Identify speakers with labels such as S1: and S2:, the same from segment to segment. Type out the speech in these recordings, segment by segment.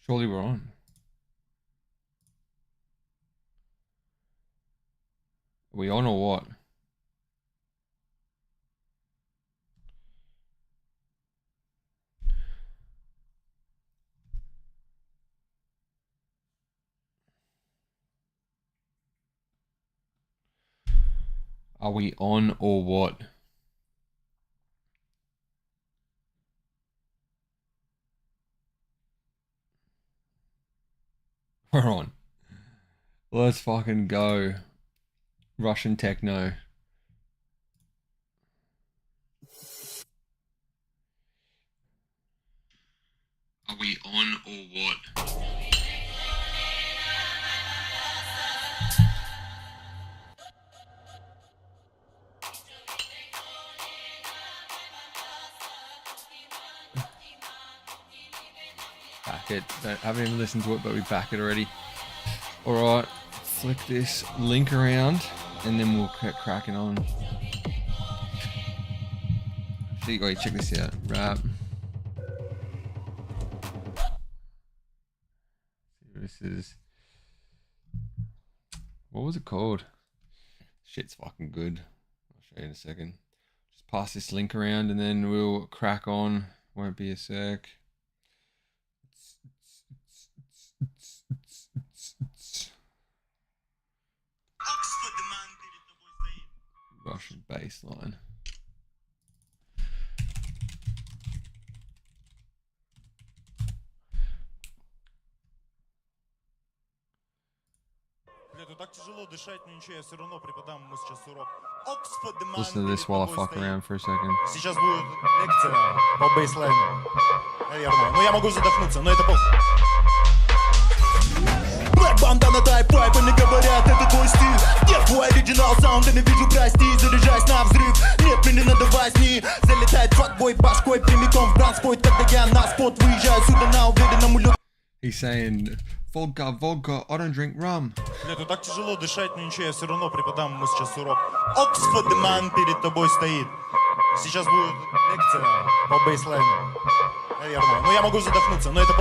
S1: Surely we're on. Are we on or what? Are we on or what? We're on. Let's fucking go. Russian techno. Are we on or what? Back it. Haven't even listened to it, but we back it already. Alright, flick this link around and then we'll get cracking on. Actually, go check this out. Wrap. This is. What was it called? Shit's fucking good. I'll show you in a second. Just pass this link around and then we'll crack on. Won't be a sec. Russian baseline. Listen to this while I fuck around for a second.
S2: Сейчас будет лекция по бейслайну. Наверное. Но я могу задохнуться, но это Black бандана, дай пайп, они говорят, это твой стиль. Нет, твой оригинал саунд, я не вижу, прости. Заряжаюсь на взрыв, нет, мне не надо возни. Залетает фатбой башкой прямиком в бранспойт. Когда я на спот выезжаю сюда на уверенном улете.
S1: He's saying, vodka, I don't drink rum.
S2: Бля, тут так тяжело дышать, но ничего, я все равно преподам ему сейчас урок. Оксфорд Ман перед тобой стоит. Сейчас будет лекция по бейслайну. Наверное. Но я могу задохнуться, но это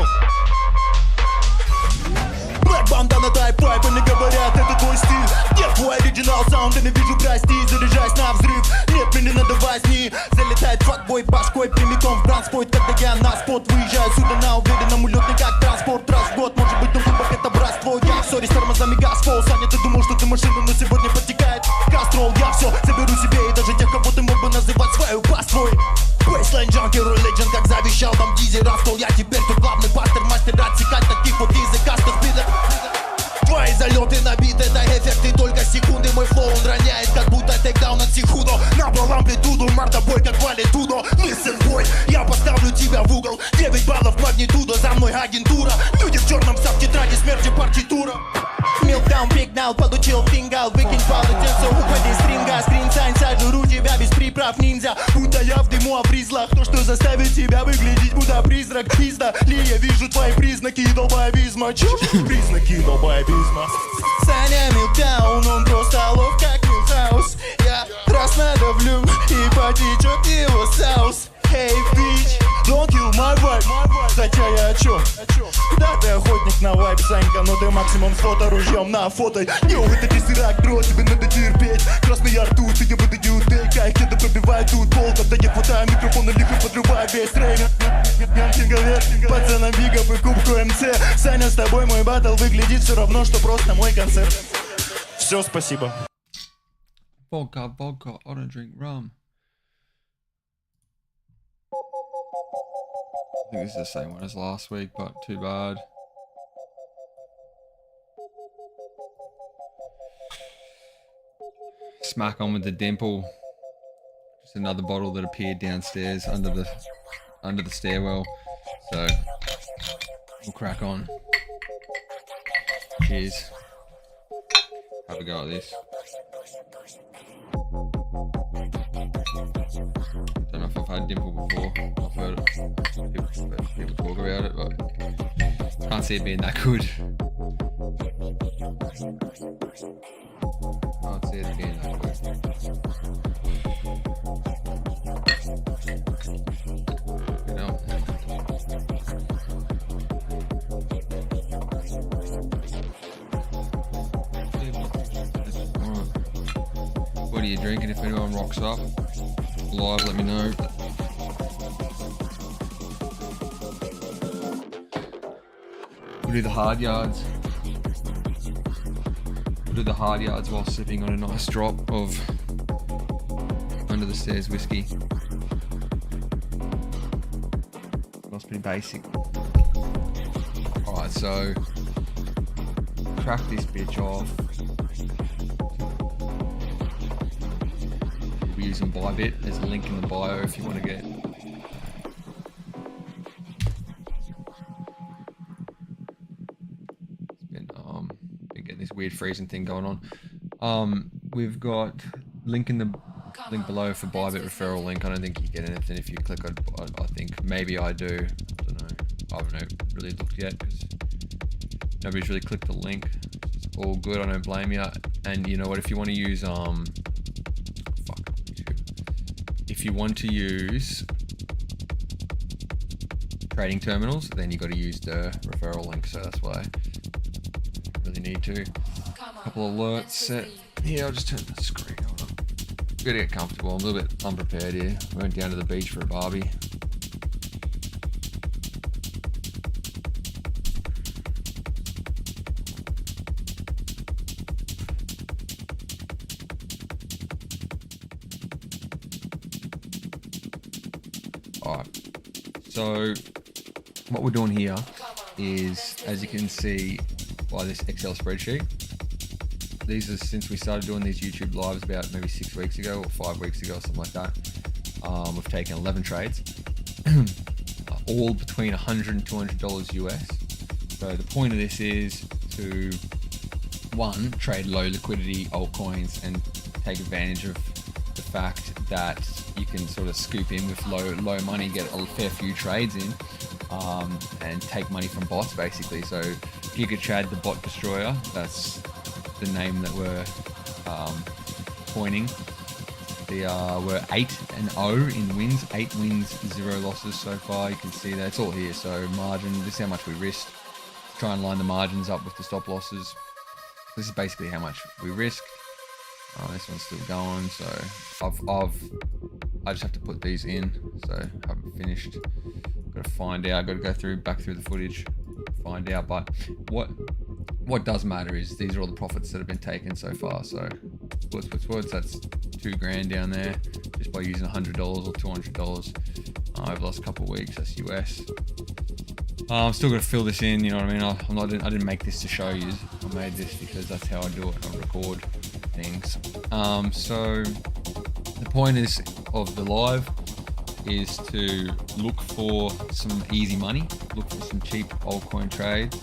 S2: Black бандана, дай пайп, они говорят, это твой стиль. Нет, твой оригинал саунд, я не вижу, прости. Заряжаюсь на взрыв, нет, мне не надо возни. Залетает фатбой башкой прямиком в бранспойт. Когда я на спот выезжаю сюда на уверенном улете, как транспорт. Раз в год, может быть, на выбор это братство. Я в ссоре с тормозами газ-фол. Саня, ты думал, что ты машина, но сегодня подтекает кастрол. Я все заберу себе и даже тех, кого ты мог бы называть свою паствой. Бейслайн, джанкер, легенд, как завещал нам Дизи Рафтол. Я теперь тут главный пастор, мастер отсекать таких вот языкастых спидок. Твои залеты набиты, это эффекты только секунды. Мой флоу он роняет, как будто тейкдаун от Сихудо. Набрал амплитуду, мордобой, как валитудо. Listen, boy, я поставлю тебя в угол. 9 баллов магнитуда, за мной агентура. Люди в черном сап тетради смерти партитура. Милкдаун, пикнал, получил фингал. Выкинь полотенце, уходи с ринга. Скринсайн, сожру тебя без приправ ниндзя. Будто я в дыму обризлах. То, что заставит тебя выглядеть, будто призрак. Пизда ли я вижу твои признаки долбоебизма. Признаки долбоебизма. Саня Милкдаун, он просто лов, как Милхаус. Я раз надавлю и потечет его саус. Hey, bitch, don't kill my vibe. Хотя я о чем? Да, ты охотник на вайп, Санька, но ты максимум фото ружьем на фото. Йоу, это дизрак, бро, тебе надо терпеть. Красный ртуть, и я выдаю тейк. А их где-то пробивает тут пол. Когда я хватаю микрофон и лихо подрываю весь трек. Пацанам бигов и кубку МЦ. Саня, с тобой мой баттл выглядит все равно, что просто мой концерт. Все, спасибо.
S1: Vodka, I don't drink rum. I think this is the same one as last week, but too bad. Smack on with the dimple. Just another bottle that appeared downstairs under the stairwell. So we'll crack on. Cheers. Have a go at this. Don't know if I've had dimple before. I've heard it. People talk about it, but can't see it being that good. Can't see it being that good. You know. you're drinking. If anyone rocks up live, let me know. We'll do the hard yards. We'll do the hard yards while sipping on a nice drop of under the stairs whiskey. That's pretty basic. Alright, so crack this bitch off. We'll be using Bybit. There's a link in the bio if you want to get. Been getting this weird freezing thing going on. We've got link below for Bybit referral link. I don't think you get anything if you click on. I think maybe I do. I don't know. I haven't really looked yet because nobody's really clicked the link. It's all good. I don't blame you. And you know what? If you want to use if you want to use trading terminals, then you got to use the referral link. So that's why I really need to. A couple of alerts set. Here, I'll just turn the screen on. Gotta get comfortable. I'm a little bit unprepared here. We went down to the beach for a barbie. Alright. So what we're doing here is, as you can see by this Excel spreadsheet, these are since we started doing these YouTube lives about maybe 6 weeks ago or 5 weeks ago or something like that. We've taken 11 trades, all between $100 and $200 US. So the point of this is to, one, trade low liquidity altcoins and take advantage of the fact that you can sort of scoop in with low money, get a fair few trades in, and take money from bots basically. So GigaChad, the bot destroyer, that's the name that we're pointing. We're 8-0 in wins, 8 wins, 0 losses so far. You can see that it's all here. So margin, this is how much we risked. Try and line the margins up with the stop losses. This is basically how much we risked. This one's still going, so I just have to put these in. So I haven't finished. Got to find out. Got to go back through the footage, find out. But what does matter is these are all the profits that have been taken so far. So that's $2,000 down there just by using $100 or $200 over the last couple of weeks. That's US. I'm still going to fill this in, you know what I mean? I didn't make this to show you. I made this because that's how I do it. I record things. So the point of the live is to look for some easy money, look for some cheap altcoin trades,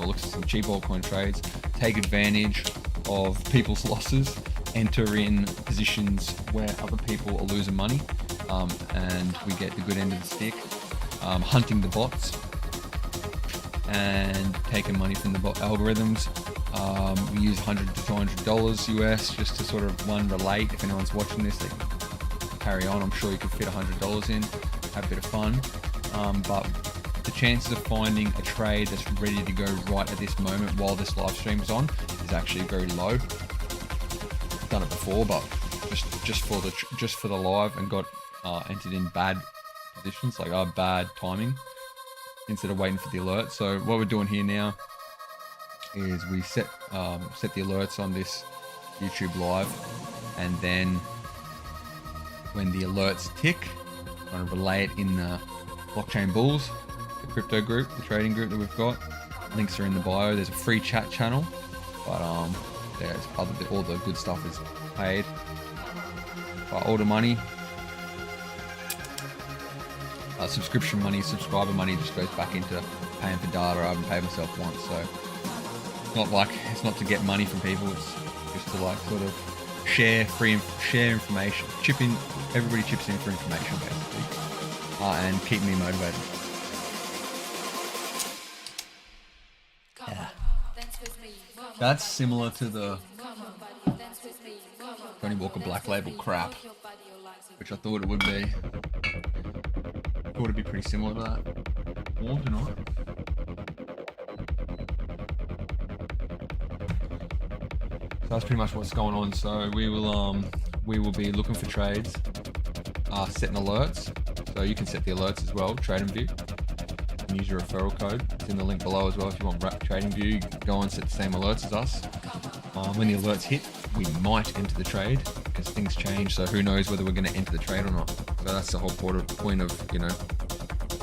S1: look for some cheap altcoin trades, take advantage of people's losses, enter in positions where other people are losing money, and we get the good end of the stick, hunting the bots and taking money from the bot algorithms. We use $100 to $200 US just to sort of relate. If anyone's watching this, they can carry on. I'm sure you could fit $100 in, have a bit of fun. But the chances of finding a trade that's ready to go right at this moment while this live stream is on is actually very low. I've done it before, but just for the live, and got entered in bad positions, like bad timing, instead of waiting for the alert. So what we're doing here now is we set the alerts on this YouTube live, and then when the alerts tick, I'm going to relay it in the Blockchain Bulls, the crypto group, the trading group that we've got. Links are in the bio. There's a free chat channel, but there's all the good stuff is paid. All the money, subscription money, subscriber money just goes back into paying for data. I haven't paid myself once, so it's not to get money from people. It's just to sort of share information, everybody chips in for information basically, and keep me motivated. Yeah. That's similar to the Tony Walker Black Label crap, which I thought it would be. I thought it'd be pretty similar to that. Warm tonight. that's pretty much what's going on. So we will be looking for trades, setting alerts. So you can set the alerts as well, TradingView. You can use your referral code. It's in the link below as well. If you want TradingView, go and set the same alerts as us. When the alerts hit, we might enter the trade because things change. So who knows whether we're going to enter the trade or not. So that's the whole point of, you know,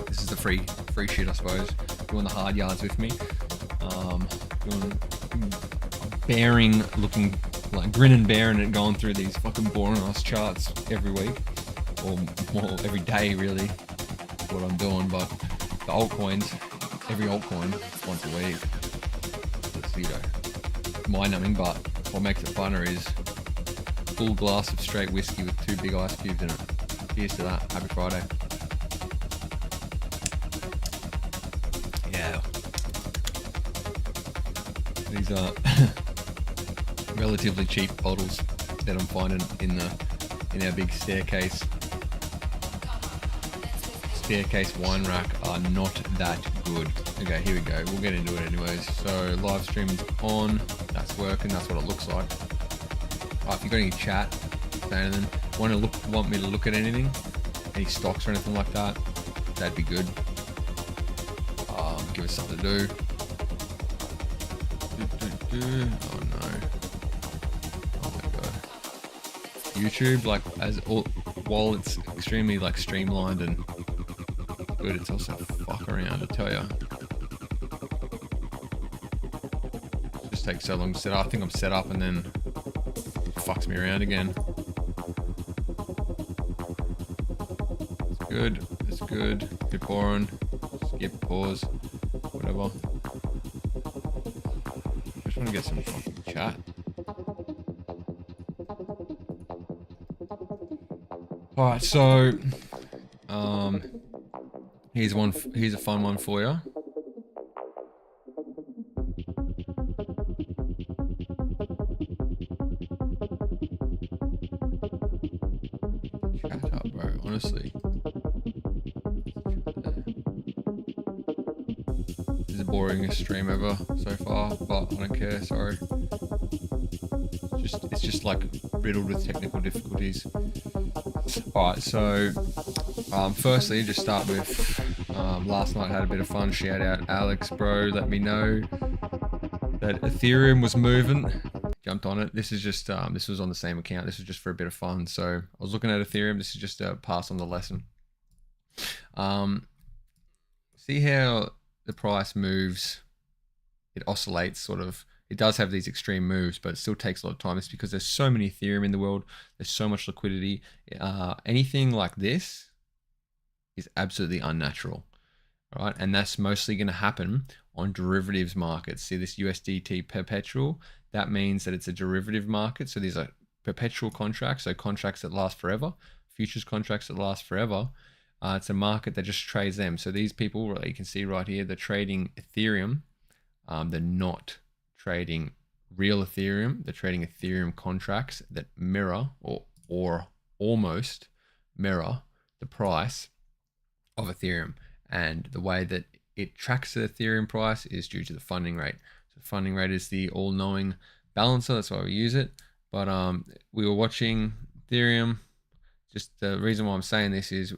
S1: this is the free shit, I suppose. Doing the hard yards with me. Doing bearing, looking like grin and bearing it, going through these fucking boring ass charts every week. Or more every day, really, what I'm doing. But the altcoins, every altcoin, once a week. It's, you know, mind-numbing, but what makes it funner is full glass of straight whiskey with 2 big ice cubes in it. Cheers to that. Happy Friday. Yeah. These are relatively cheap bottles that I'm finding in our big staircase wine rack are not that good. Okay, here we go. We'll get into it anyways. So live stream's on. That's working. That's what it looks like. If you've got any chat, say anything, want me to look at anything, any stocks or anything like that, that'd be good. Give us something to do. Oh no. Oh my god. YouTube, like, while it's extremely like streamlined and good, it's also fuck around, I tell ya. It just takes so long to set up. I think I'm set up and then it fucks me around again. It's good. It's good. Keep on. Skip, pause, whatever. I just want to get some fucking chat. Alright, so here's a fun one for you. Chat up, bro, honestly. This is the boringest stream ever so far, but I don't care, sorry. It's just like riddled with technical difficulties. Alright, so firstly, just start with last night had a bit of fun. Shout out Alex, bro. Let me know that Ethereum was moving. Jumped on it. This is just this was on the same account. This was just for a bit of fun. So I was looking at Ethereum. This is just a pass on the lesson. See how the price moves. It oscillates sort of. It does have these extreme moves, but it still takes a lot of time. It's because there's so many Ethereum in the world. There's so much liquidity. Anything like this is absolutely unnatural, right? And that's mostly going to happen on derivatives markets. See this USDT perpetual? That means that it's a derivative market. So these are perpetual contracts, so contracts that last forever, futures contracts that last forever. It's a market that just trades them. So these people, you can see right here, they're trading Ethereum. They're not trading real Ethereum. They're trading Ethereum contracts that mirror or almost mirror the price of Ethereum. And the way that it tracks the Ethereum price is due to the funding rate. So the funding rate is the all-knowing balancer. That's why we use it. But we were watching Ethereum. Just the reason why I'm saying this is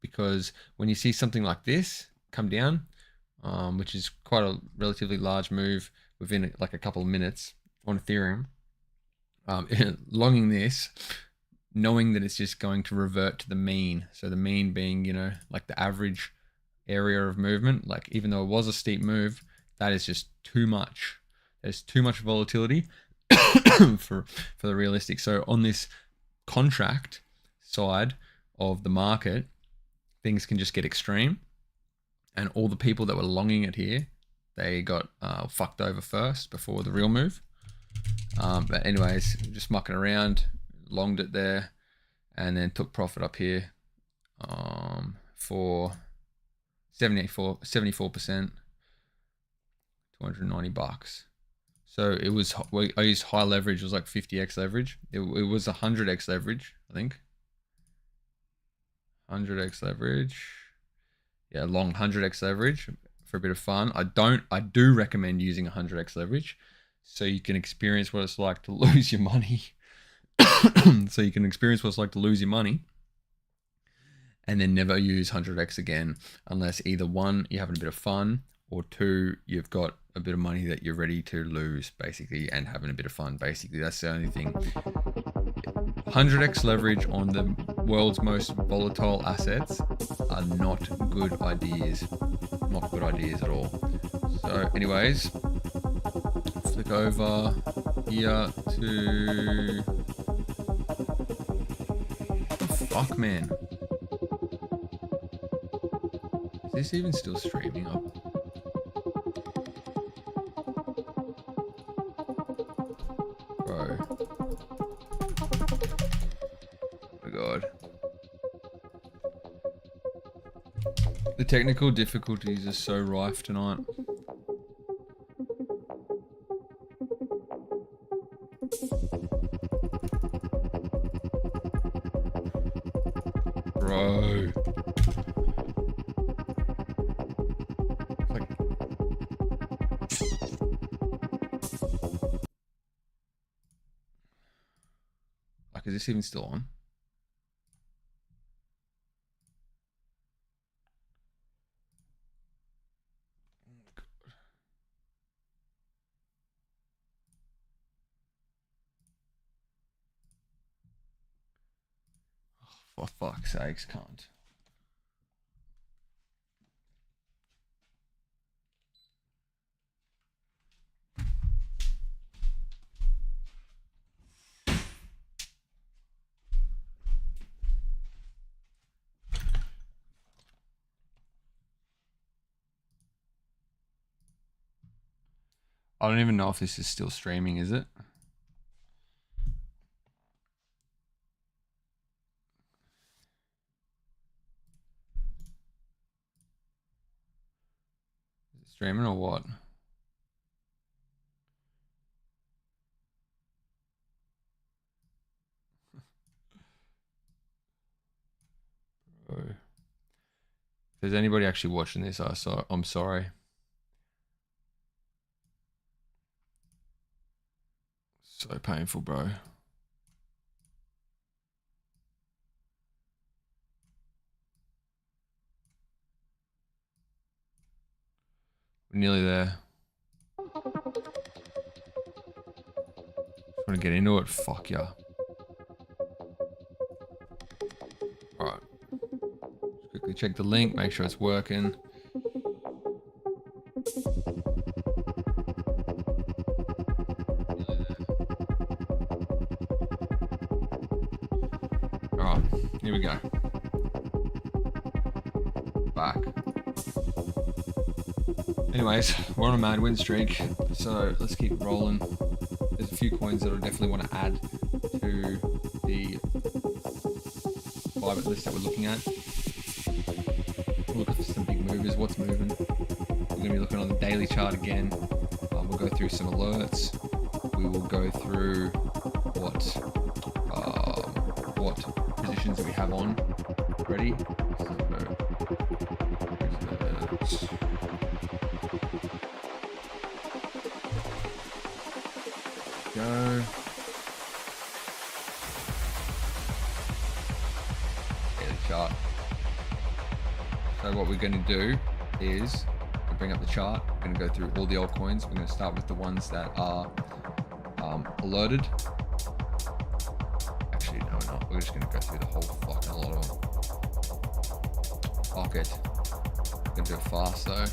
S1: because when you see something like this come down, which is quite a relatively large move within like a couple of minutes on Ethereum, longing this, knowing that it's just going to revert to the mean. So the mean being, you know, like the average area of movement. Like even though it was a steep move, that is just too much. There's too much volatility for the realistic. So on this contract side of the market, things can just get extreme. And all the people that were longing it here, they got fucked over first before the real move. But anyways, just mucking around, longed it there, and then took profit up here for 74%, 290 bucks. So it was, I used high leverage. It was like 50x leverage. It was 100x leverage, I think. 100x leverage. Yeah, long 100x leverage for a bit of fun. I do recommend using 100x leverage. so you can experience what it's like to lose your money. So you can experience what it's like to lose your money and then never use 100x again, unless either one, you're having a bit of fun, or two, you've got a bit of money that you're ready to lose, basically, and having a bit of fun. Basically, that's the only thing. 100x leverage on the world's most volatile assets are not good ideas. Not good ideas at all. So anyways, flick over here to... What the fuck, man? Is this even still streaming up? Bro. Oh my god. The technical difficulties are so rife tonight. Bro. Like, is this even still on? For fuck's sakes, can't. I don't even know if this is still streaming, is it? Is it streaming or what? Bro. If there's anybody actually watching this, I'm sorry. So painful, bro. We're nearly there. Just want to get into it. Fuck yeah. Alright. Just quickly check the link, make sure it's working. Alright, here we go. Back. Anyways, we're on a mad win streak, so let's keep rolling. There's a few coins that I definitely want to add to the Bybit list that we're looking at. We'll look at some big movers, what's moving. We're going to be looking on the daily chart again. We'll go through some alerts. We will go through what positions that we have on ready. Go. Daily chart. So what we're going to do is we'll bring up the chart. We're going to go through all the altcoins. We're going to start with the ones that are alerted. Actually, no, we're not. We're just going to go through the whole fucking lot of them. Fuck it. We're going to do it fast though.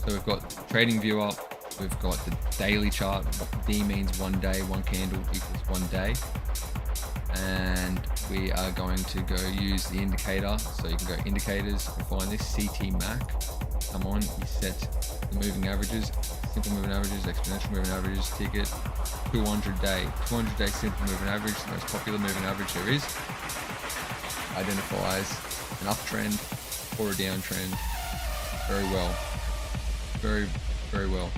S1: So we've got trading view up. We've got the daily chart. D means 1 day, one candle equals 1 day. And we are going to go use the indicator. So you can go indicators and find this CT MAC. Come on, you set the moving averages, simple moving averages, exponential moving averages, ticket, 200 day. 200 day simple moving average, the most popular moving average there is. Identifies an uptrend or a downtrend very well. Very, very well.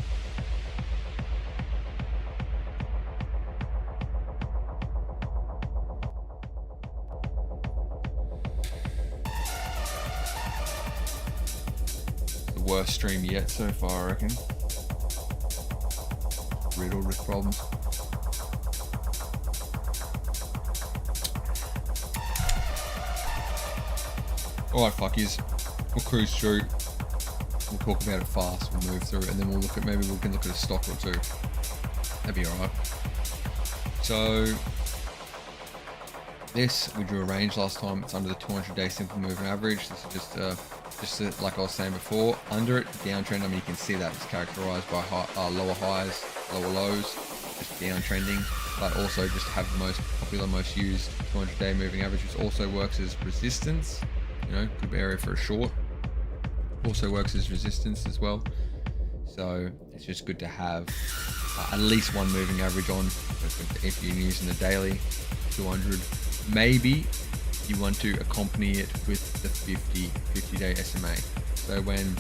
S1: Worst stream yet so far, I reckon. riddled with problems. Alright, fuckies. We'll cruise through. We'll talk about it fast. We'll move through, and then we'll look at, maybe we can look at a stock or two. That'd be alright. So this, we drew a range last time. It's under the 200-day simple moving average. This is just like I was saying before. Under it, downtrend. I mean, you can see that it's characterized by lower highs, lower lows, just downtrending. But also just have the most popular, most used 200-day moving average, which also works as resistance. You know, good area for a short. Also works as resistance as well. So it's just good to have at least one moving average on if you're using the daily 200. Maybe you want to accompany it with the 50-day SMA. So when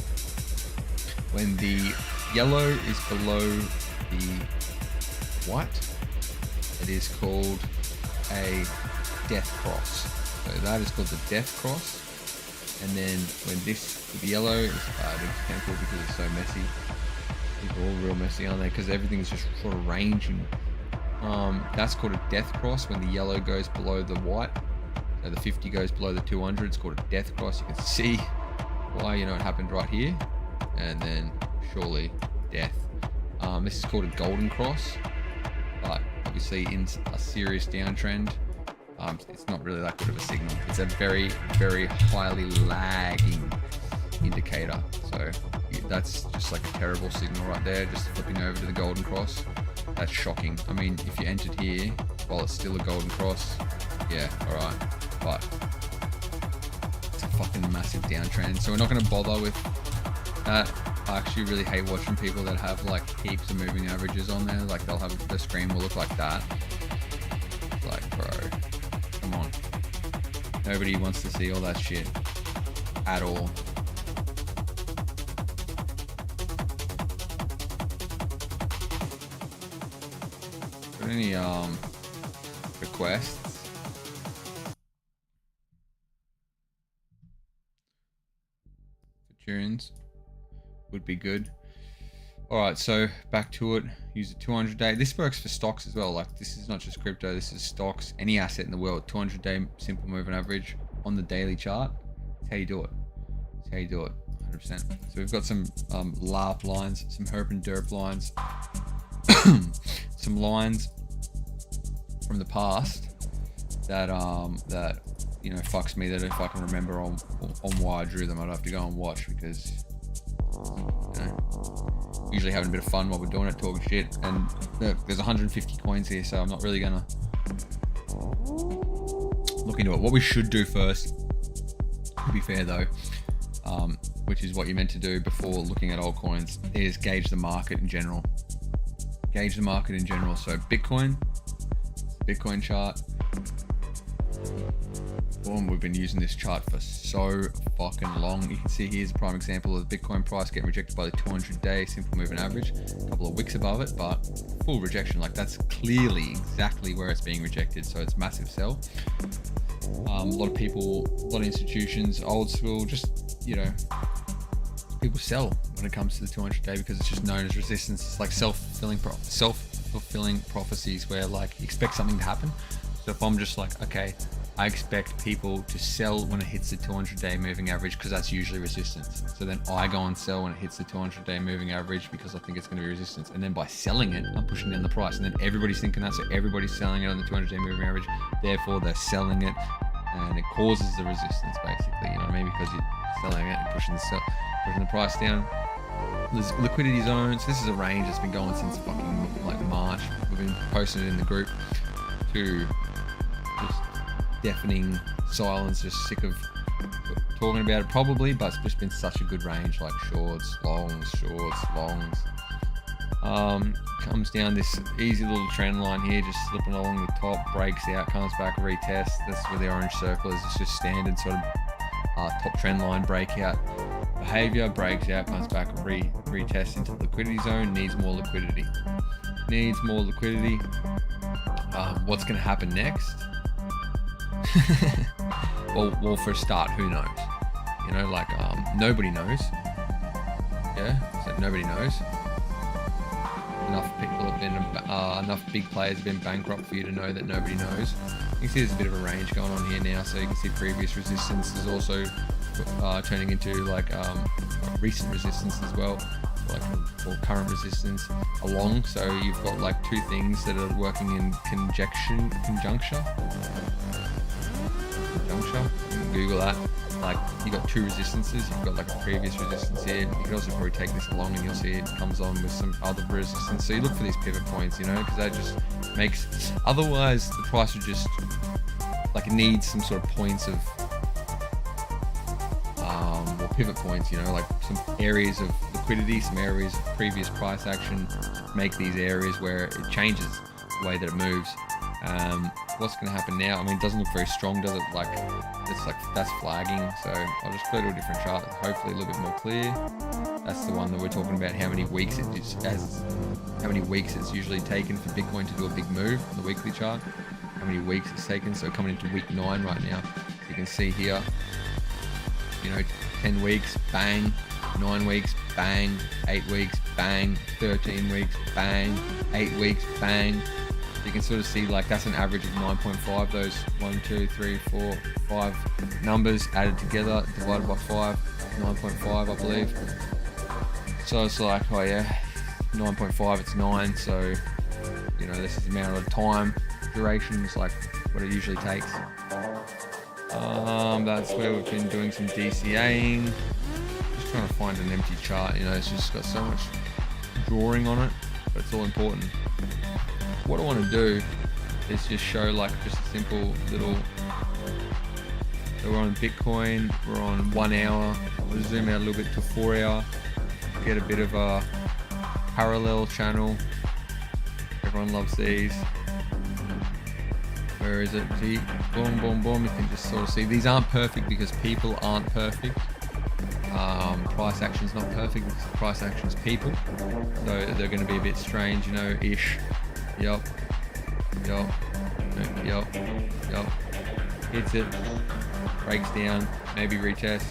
S1: the yellow is below the white, it is called a death cross. So that is called the death cross. And then when the yellow is cancelled because it's so messy. People are all real messy, aren't they? Because everything's just sort of ranging. That's called a death cross when the yellow goes below the white. So the 50 goes below the 200. It's called a death cross. You can see why, you know, it happened right here. And then surely death. This is called a golden cross. But obviously in a serious downtrend, it's not really that good of a signal. It's a very, very highly lagging indicator. So that's just like a terrible signal right there, just flipping over to the golden cross. That's shocking. I mean, if you entered here while it's still a golden cross, yeah, alright. But it's a fucking massive downtrend. So we're not going to bother with that. I actually really hate watching people that have like heaps of moving averages on there. Like they'll have, the screen will look like that. Like, bro, come on. Nobody wants to see all that shit at all. Got any requests? For tunes would be good. All right, so back to it. Use the 200-day. This works for stocks as well. Like this is not just crypto. This is stocks. Any asset in the world. 200-day simple moving average on the daily chart. That's how you do it. That's how you do it. 100%. So we've got some LARP lines, some herp and derp lines, some lines from the past that that you know fucks me. That if I can remember on why I drew them, I'd have to go and watch because. You know, usually having a bit of fun while we're doing it, talking shit. And look, there's 150 coins here, so I'm not really gonna look into it. What we should do first, to be fair though, which is what you're meant to do before looking at altcoins, is gauge the market in general. Gauge the market in general. So Bitcoin chart. Boom, we've been using this chart for so fucking long. You can see here's a prime example of the Bitcoin price getting rejected by the 200-day simple moving average. A couple of wicks above it, but full rejection. Like that's clearly exactly where it's being rejected. So it's massive sell. A lot of people, a lot of institutions, old school, just, you know, people sell when it comes to the 200-day because it's just known as resistance. It's like self-fulfilling prophecies where like you expect something to happen. So if I'm just like, okay, I expect people to sell when it hits the 200-day moving average because that's usually resistance. So then I go and sell when it hits the 200-day moving average because I think it's going to be resistance. And then by selling it, I'm pushing down the price. And then everybody's thinking that, so everybody's selling it on the 200-day moving average. Therefore, they're selling it, and it causes the resistance, basically. You know what I mean? Because you're selling it and pushing the price down. There's liquidity zones. This is a range that's been going since fucking like March. We've been posting it in the group to just deafening silence, just sick of talking about it probably, but it's just been such a good range, like shorts, longs, comes down this easy little trend line here, just slipping along the top, breaks out, comes back, retests. That's where the orange circle is. It's just standard sort of top trend line breakout behavior, breaks out, comes back, retests into the liquidity zone, needs more liquidity. What's going to happen next? well, for a start, who knows? You know, like nobody knows. Yeah, so nobody knows. enough people have been, enough big players have been bankrupt for you to know that nobody knows. You can see there's a bit of a range going on here now, so you can see previous resistance is also turning into like recent resistance as well, like or current resistance along. So you've got like two things that are working in conjunction. Google that. Like you got two resistances. You've got like a previous resistance here. You can also probably take this along and you'll see it comes on with some other resistance. So you look for these pivot points, you know, because that just makes. Otherwise, the price would just like it needs some sort of points of or pivot points, you know, like some areas of liquidity, some areas of previous price action. Make these areas where it changes the way that it moves. What's going to happen now? I mean, it doesn't look very strong, does it? Like, it's like that's flagging. So I'll just go to a different chart, hopefully a little bit more clear. That's the one that we're talking about. How many weeks how many weeks it's usually taken for Bitcoin to do a big move on the weekly chart. How many weeks it's taken? So coming into week 9 right now. So you can see here, you know, 10 weeks, bang. 9 weeks, bang. 8 weeks, bang. 13 weeks, bang. 8 weeks, bang. You can sort of see like that's an average of 9.5. Those 1, 2, 3, 4, 5 numbers added together, divided by 5, 9.5, I believe. So it's like, oh yeah, 9.5, it's 9. So, you know, this is the amount of time. Duration is like what it usually takes. That's where we've been doing some DCAing. Just trying to find an empty chart. You know, it's just got so much drawing on it, but it's all important. What I want to do is just show like just a simple little. So we're on Bitcoin. We're on 1 hour. We'll zoom out a little bit to 4 hour. Get a bit of a parallel channel. Everyone loves these. Where is it? See, boom, boom, boom. You can just sort of see these aren't perfect because people aren't perfect. Price action's not perfect because price action's people. So they're going to be a bit strange, you know, ish. Yup. Hits it. Breaks down. Maybe retest.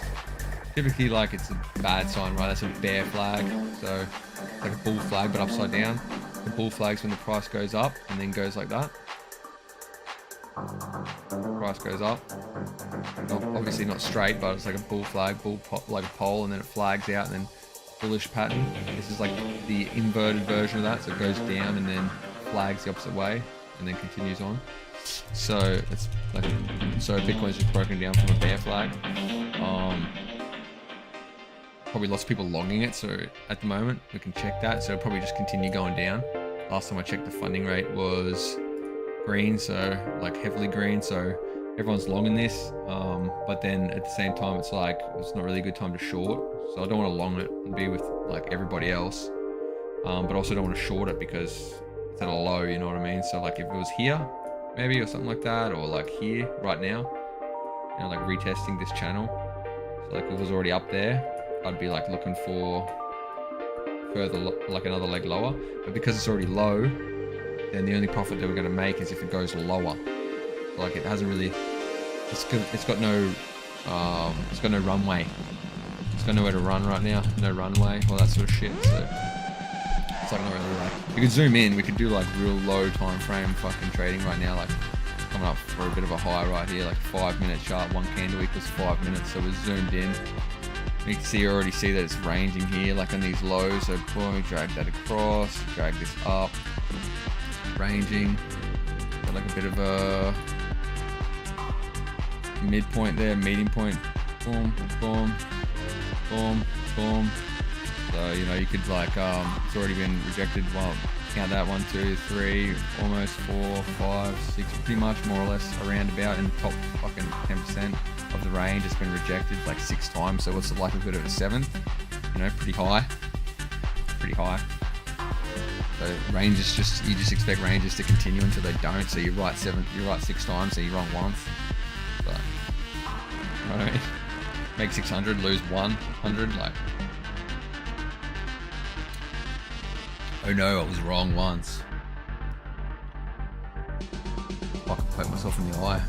S1: Typically, like it's a bad sign, right? That's a bear flag. So it's like a bull flag, but upside down. The bull flag's when the price goes up and then goes like that. Price goes up. Obviously not straight, but it's like a bull flag, like a pole, and then it flags out, and then bullish pattern. This is like the inverted version of that. So it goes down and then flags the opposite way, and then continues on. So it's like Bitcoin's just broken down from a bear flag. Probably lots of people longing it, so at the moment we can check that. So it'll probably just continue going down. Last time I checked, the funding rate was green, so like heavily green, so everyone's longing this, but then at the same time it's like it's not really a good time to short, so I don't want to long it and be with like everybody else, but also don't want to short it because it's at a low, you know what I mean? So like if it was here maybe or something like that, or like here right now, you know, like retesting this channel, so like if it was already up there, I'd be like looking for further like another leg lower, but because it's already low, then the only profit that we're going to make is if it goes lower. Like it hasn't really, it's got no runway. It's got nowhere to run right now. No runway, all that sort of shit. So it's like not really like. We could zoom in. We could do like real low time frame fucking trading right now. Like coming up for a bit of a high right here, like 5 minute chart. One candle equals 5 minutes. So we're zoomed in. You can already see that it's ranging here, like on these lows. So boom, we drag that across, drag this up. Ranging, got like a bit of a midpoint there, meeting point, boom, boom, boom, boom. So you know you could like it's already been rejected. Well, count that 1, 2, 3, almost 4, 5, 6, pretty much more or less around about in the top fucking 10% of the range. It's been rejected like 6 times. So what's the likelihood of a 7th? You know, pretty high, pretty high. So ranges you just expect ranges to continue until they don't. So you write 6 times, so you're wrong once. So, you know what I mean? Make 600, lose 100, like. Oh no, I was wrong once. I can poke myself in the eye.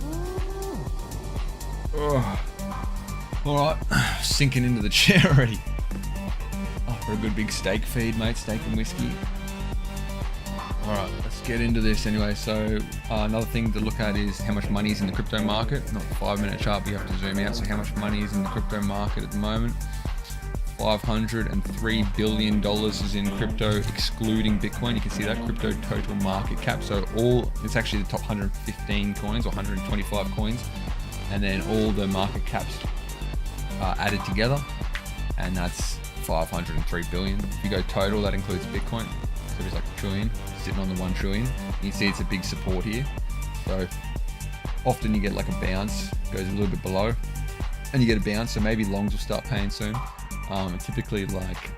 S1: Alright, sinking into the chair already. Oh, for a good big steak feed, mate. Steak and whiskey. All right, let's get into this anyway. So another thing to look at is how much money is in the crypto market. Not the 5-minute chart, but you have to zoom out. So how much money is in the crypto market at the moment? $503 billion is in crypto, excluding Bitcoin. You can see that crypto total market cap. So it's actually the top 115 coins or 125 coins, and then all the market caps are added together, and that's 503 billion. If you go total, that includes Bitcoin. So it's like a trillion, sitting on the 1 trillion. You can see it's a big support here. So often you get like a bounce, goes a little bit below, and you get a bounce. So maybe longs will start paying soon. And typically, like,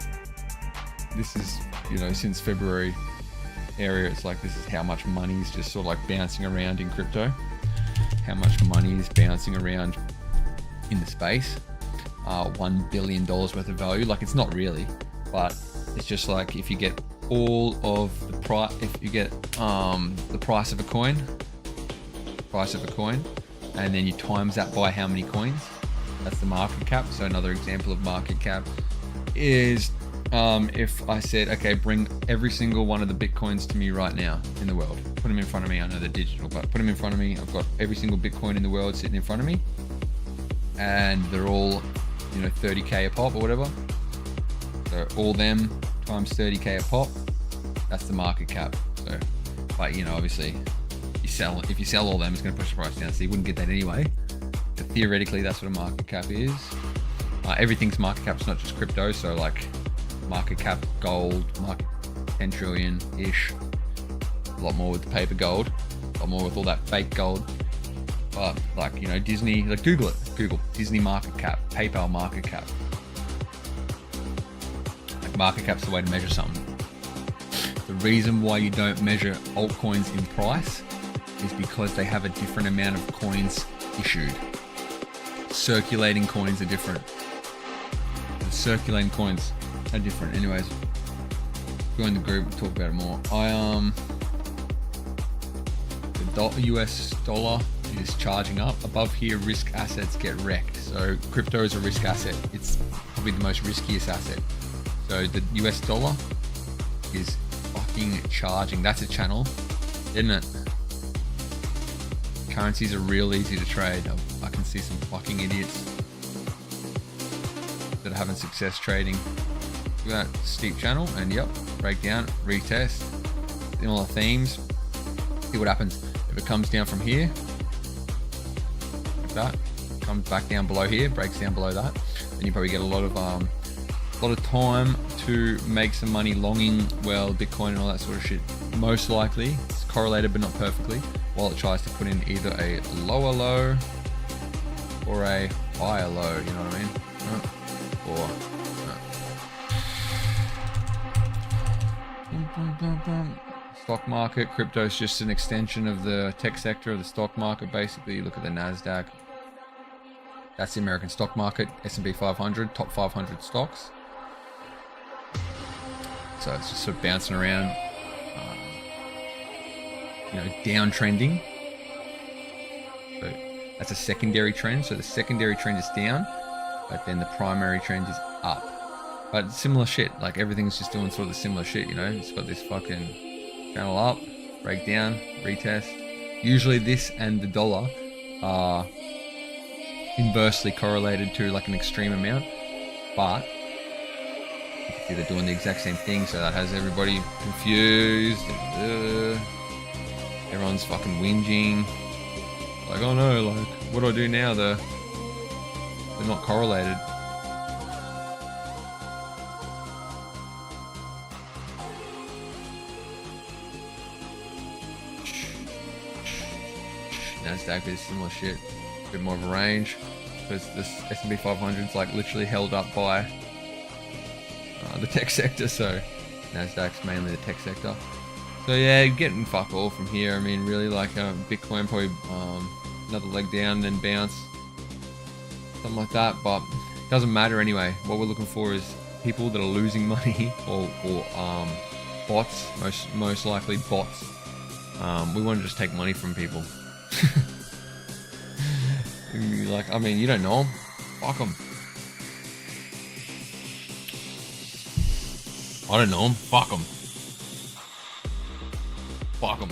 S1: this is, you know, since February area, it's like this is how much money is just sort of like bouncing around in crypto. How much money is bouncing around in the space. $1 billion worth of value. Like, it's not really, but it's just like if you get all of the price, if you get the price of a coin, and then you times that by how many coins, that's the market cap. So another example of market cap is if I said, okay, bring every single one of the Bitcoins to me right now in the world. Put them in front of me. I know they're digital, but put them in front of me. I've got every single Bitcoin in the world sitting in front of me, and they're all, you know, 30K a pop or whatever. So all them times 30K a pop, that's the market cap. So, but you know, obviously, if you sell all them, it's going to push the price down. So you wouldn't get that anyway. But theoretically, that's what a market cap is. Everything's market cap. It's not just crypto. So like market cap gold, 10 trillion ish. A lot more with the paper gold. A lot more with all that fake gold. But like, you know, Disney, like Google it. Google Disney market cap, PayPal market cap. Like market cap's the way to measure something. The reason why you don't measure altcoins in price is because they have a different amount of coins issued. Circulating coins are different. The circulating coins are different. Anyways, join the group, we'll talk about it more. The US dollar is charging up. Above here, risk assets get wrecked. So crypto is a risk asset. It's probably the most riskiest asset. So the US dollar is fucking charging. That's a channel, isn't it? Currencies are real easy to trade. I can see some fucking idiots that are having success trading. Look at that steep channel, and yep, break down, retest, all the themes. See what happens if it comes down from here, like that, comes back down below here, breaks down below that, then you probably get a lot of time to make some money longing, well, Bitcoin and all that sort of shit. Most likely, it's correlated but not perfectly, while it tries to put in either a lower low or a higher low, you know what I mean? Stock market, crypto is just an extension of the tech sector of the stock market. Basically, you look at the NASDAQ. That's the American stock market, S&P 500, top 500 stocks. So it's just sort of bouncing around, you know, downtrending. So that's a secondary trend. So the secondary trend is down, but then the primary trend is up. But similar shit, like everything's just doing sort of the similar shit, you know. It's got this fucking channel up, break down, retest. Usually this and the dollar are inversely correlated to like an extreme amount, but you can see they're doing the exact same thing, so that has everybody confused. Everyone's fucking whinging. Like, oh no, like, what do I do now? They're not correlated. NASDAQ is similar shit, a bit more of a range, because this S&P 500 is like literally held up by the tech sector, so NASDAQ's mainly the tech sector. So yeah, getting fuck all from here. I mean, really, like Bitcoin probably another leg down, then bounce, something like that, but it doesn't matter anyway. What we're looking for is people that are losing money, or bots, most likely bots. We want to just take money from people. Like, I mean, you don't know them, fuck them. I don't know them, fuck them. Fuck them.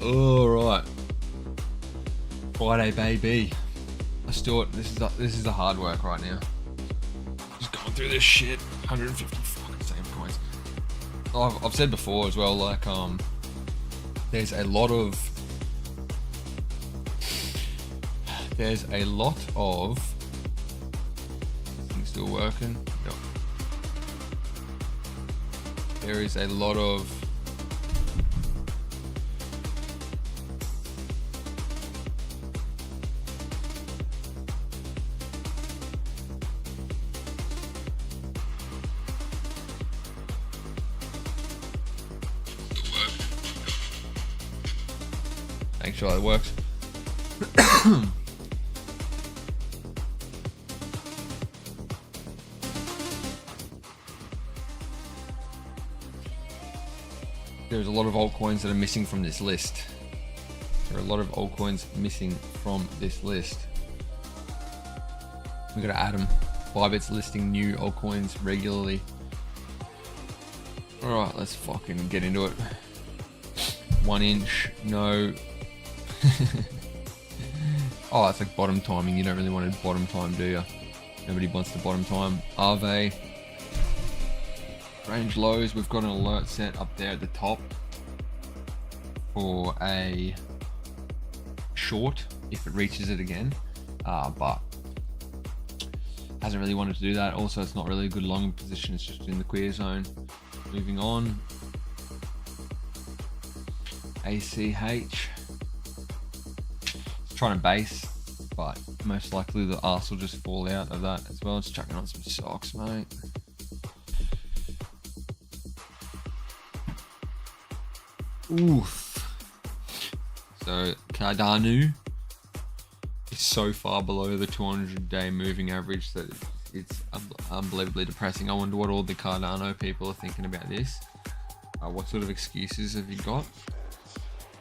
S1: All right. Friday, baby. Let's do it. This is the hard work right now. Just going through this shit. 150 fucking same coins. I've said before as well, like there's a lot of things still working. Yep. There is a lot of make sure that works. There's a lot of altcoins that are missing from this list. There are a lot of altcoins missing from this list. We gotta add them. Bybit's listing new altcoins regularly. Alright, let's fucking get into it. 1 inch, no. Oh, it's like bottom timing. You don't really want to bottom time, do you? Nobody wants to bottom time. RV. Range lows. We've got an alert set up there at the top for a short if it reaches it again. But hasn't really wanted to do that. Also, it's not really a good long position. It's just in the clear zone. Moving on. ACH. Trying to base, but most likely the arse will just fall out of that as well. Just chucking on some socks, mate. Oof. So Cardano is so far below the 200-day moving average that it's unbelievably depressing. I wonder what all the Cardano people are thinking about this. What sort of excuses have you got?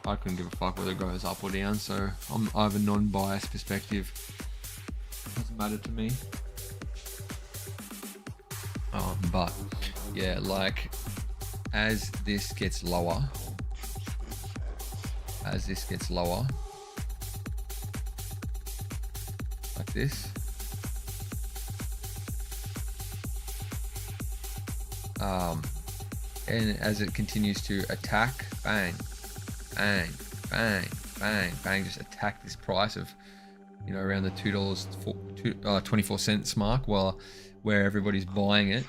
S1: I couldn't give a fuck whether it goes up or down, so I have a non-biased perspective. Doesn't matter to me. But yeah, like as this gets lower, like this, and as it continues to attack, bang, bang, bang, bang, bang, just attack this price of, you know, around the $2.24 mark, while where everybody's buying it,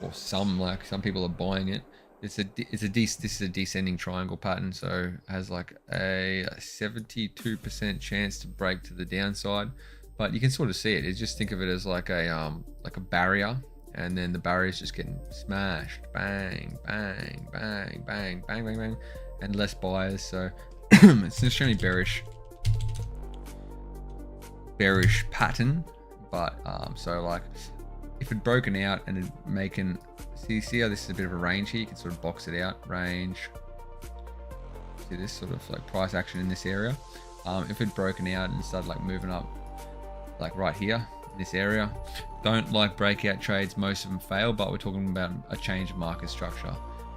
S1: or some people are buying it. This is a descending triangle pattern, so it has like a 72% chance to break to the downside, but you can sort of see it. Just think of it as like a barrier, and then the barrier is just getting smashed, bang, bang, bang, bang, bang, bang, bang, and less buyers. So it's an extremely bearish pattern. But so like if it broken out and it making, see how this is a bit of a range here, you can sort of box it out, range, see this sort of like price action in this area. If it broken out and started like moving up like right here in this area, don't like breakout trades, most of them fail, but we're talking about a change of market structure.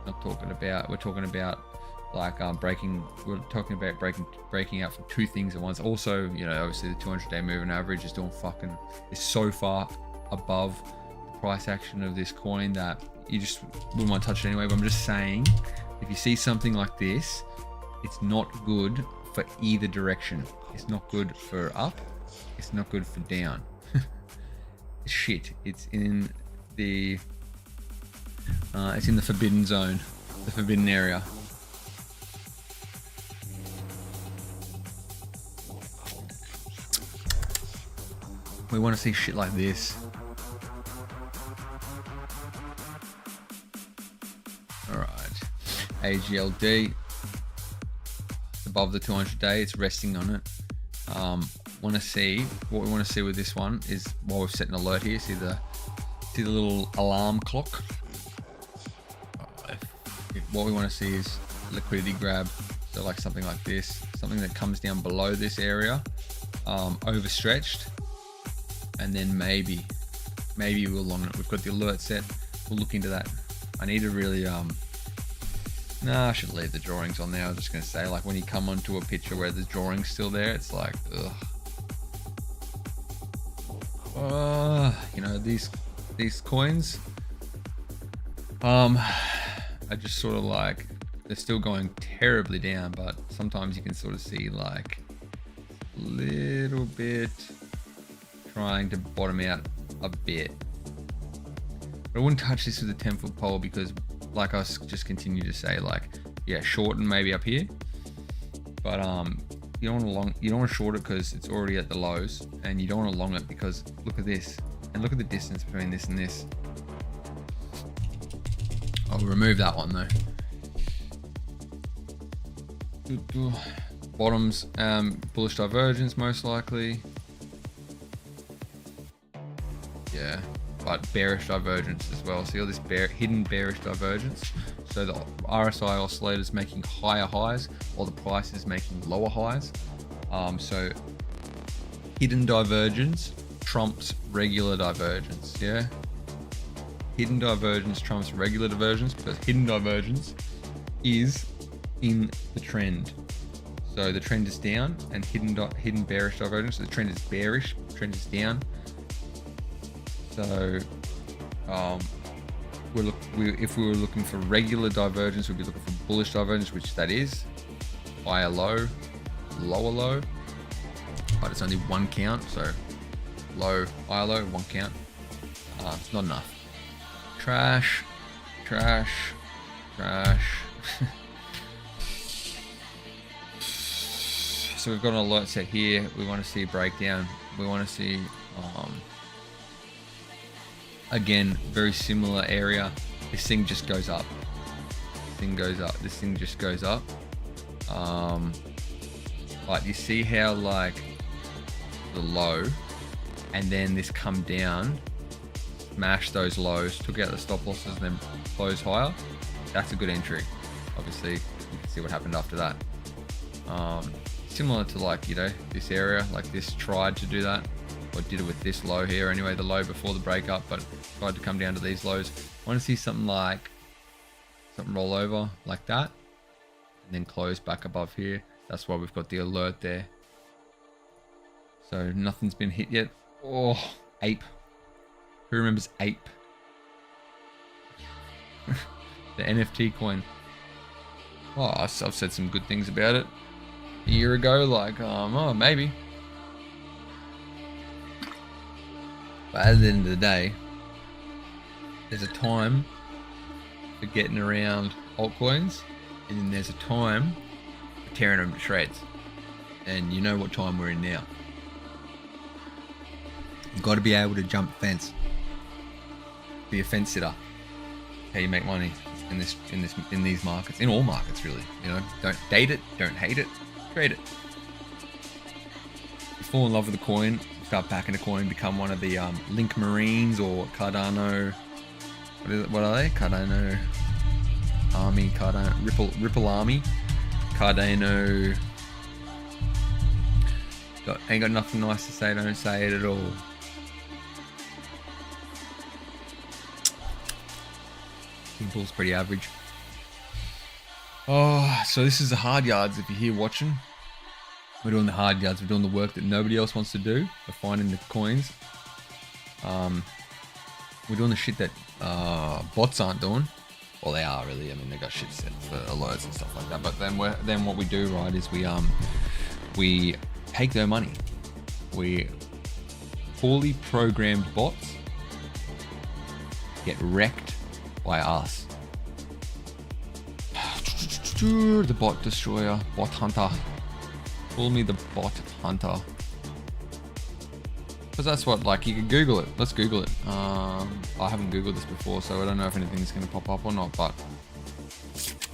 S1: We're talking about like breaking out from two things at once. Also, you know, obviously the 200-day moving average is so far above the price action of this coin that you just wouldn't want to touch it anyway. But I'm just saying, if you see something like this, it's not good for either direction. It's not good for up, it's not good for down. Shit, it's in the forbidden zone, the forbidden area. We want to see shit like this. Alright, AGLD, it's above the 200-day, it's resting on it. What we want to see with this one is, while we've set an alert here, see the little alarm clock. What we want to see is liquidity grab, so like something like this, something that comes down below this area, overstretched, and then maybe maybe we'll long it. We've got the alert set. We'll look into that. I need to really nah, I should leave the drawings on there. I was just gonna say, like, when you come onto a picture where the drawing's still there, it's like, ugh. You know, these coins, are just sort of like, they're still going terribly down, but sometimes you can sort of see like a little bit trying to bottom out a bit. But I wouldn't touch this with a 10-foot pole because, like I just continue to say, like, yeah, shorten maybe up here, but you don't want to short it because it's already at the lows, and you don't want to long it because look at this, and look at the distance between this and this. I'll remove that one though. Bottoms, bullish divergence most likely. Yeah, but bearish divergence as well. See all this hidden bearish divergence. So the RSI oscillator is making higher highs while the price is making lower highs. So hidden divergence trumps regular divergence. Yeah, hidden divergence trumps regular divergence because hidden divergence is in the trend. So the trend is down, and hidden bearish divergence. So the trend is bearish, the trend is down. So if we were looking for regular divergence, we'd be looking for bullish divergence, which that is higher low, lower low, but it's only one count. So low, higher low, one count. It's not enough. Trash. So we've got an alert set here. We want to see a breakdown. We want to see, again, very similar area. This thing just goes up. This thing goes up. This thing just goes up. But you see how, like, the low, and then this come down, smash those lows, took out the stop losses, and then close higher. That's a good entry. Obviously, you can see what happened after that. Similar to, like, you know, this area, like this tried to do that, or did it with this low here anyway, the low before the breakup, but tried to come down to these lows. I want to see something roll over like that, and then close back above here. That's why we've got the alert there. So nothing's been hit yet. Oh, ape. Who remembers ape? The NFT coin. Oh, I've said some good things about it a year ago, like, oh, maybe. But at the end of the day, there's a time for getting around altcoins, and then there's a time for tearing them to shreds. And you know what time we're in now. You've got to be able to jump fence. Be a fence sitter. How you make money in these markets, in all markets really. You know, don't date it, don't hate it, trade it. You fall in love with a coin, start backing a coin, become one of the Link Marines or Cardano. What are they? Cardano Army, Cardano Ripple Army, Cardano. Ain't got nothing nice to say, don't say it at all. King Bull's pretty average. Oh, so this is the hard yards. If you're here watching, we're doing the hard yards. We're doing the work that nobody else wants to do. We're finding the coins. We're doing the shit that bots aren't doing. Well, they are really. I mean, they got shit set for alerts and stuff like that. But then what we do, right, is we take their money. We poorly programmed bots get wrecked by us. The bot destroyer, bot hunter. Call me the bot hunter. Because that's what, like, you can Google it. Let's Google it. I haven't Googled this before, so I don't know if anything's going to pop up or not, but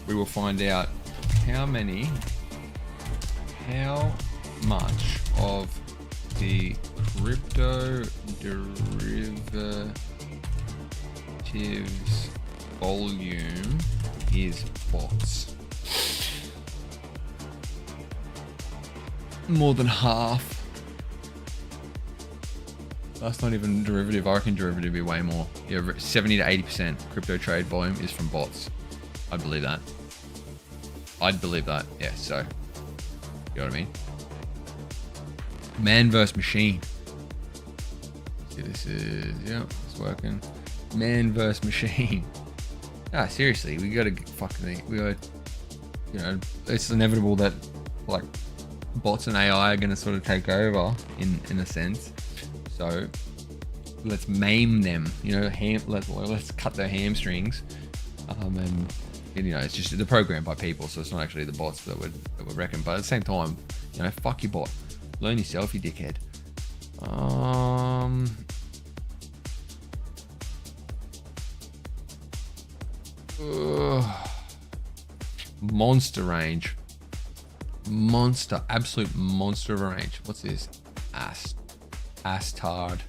S1: we will find out how much of the crypto derivatives volume is bots. More than half. That's not even derivative. I reckon derivative would be way more. Yeah, 70 to 80% crypto trade volume is from bots. I'd believe that. I'd believe that. Yeah, so, you know what I mean? Man versus machine. See, this is, yeah, it's working. Man versus machine. Ah, seriously, we gotta fucking, we gotta, you know, it's inevitable that, like, bots and AI are gonna sort of take over in a sense. So let's maim them, you know, let's cut their hamstrings, and you know, it's just the program by people, so it's not actually the bots that would reckon. But at the same time, you know, fuck your bot, learn yourself, you dickhead. Monster range, absolute monster range. What's this? ASTR.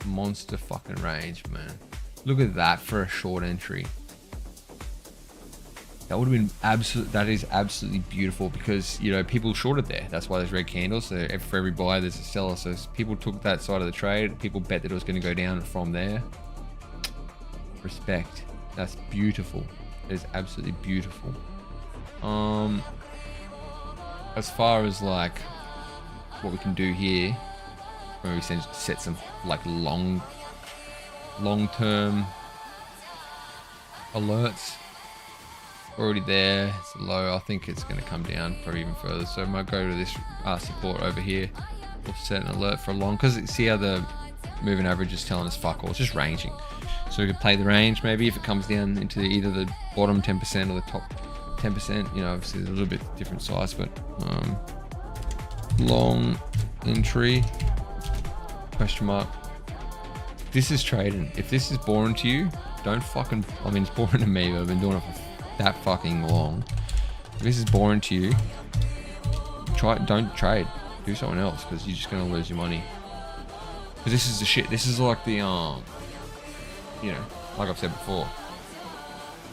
S1: Monster fucking range, man. Look at that for a short entry. That would have been that is absolutely beautiful, because, you know, people shorted there. That's why there's red candles. So for every buyer, there's a seller. So people took that side of the trade. People bet that it was going to go down from there. Respect. That's beautiful. It is absolutely beautiful. As far as like what we can do here, where we set some like long-term alerts. Already there. It's low. I think it's going to come down probably even further. So I might go to this support over here. We'll set an alert for a long, because see how the moving average is telling us fuck all. It's just ranging. So we could play the range maybe if it comes down into either the bottom 10% or the top 10%. You know, obviously a little bit different size, but long entry question mark. This is trading. If this is boring to you, don't fucking, I mean, it's boring to me, but I've been doing it for that fucking long. If this is boring to you, don't trade. Do something else, because you're just gonna lose your money. Because this is the shit. This is like the you know, like I've said before,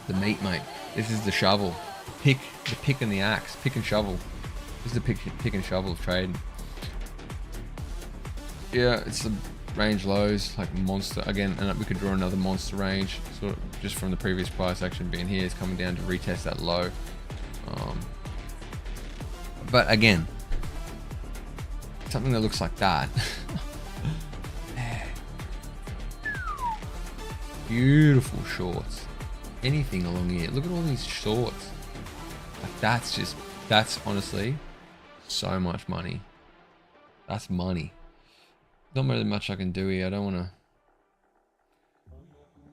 S1: the meat, mate. This is the shovel. The pick and the axe. Pick and shovel. This is the pick and shovel of trading. Yeah, it's the range lows, like monster again, and we could draw another monster range, sort of just from the previous price action being here. It's coming down to retest that low. But again, something that looks like that. Beautiful shorts. Anything along here. Look at all these shorts. Like that's honestly so much money. That's money. Not really much I can do here. I don't want to.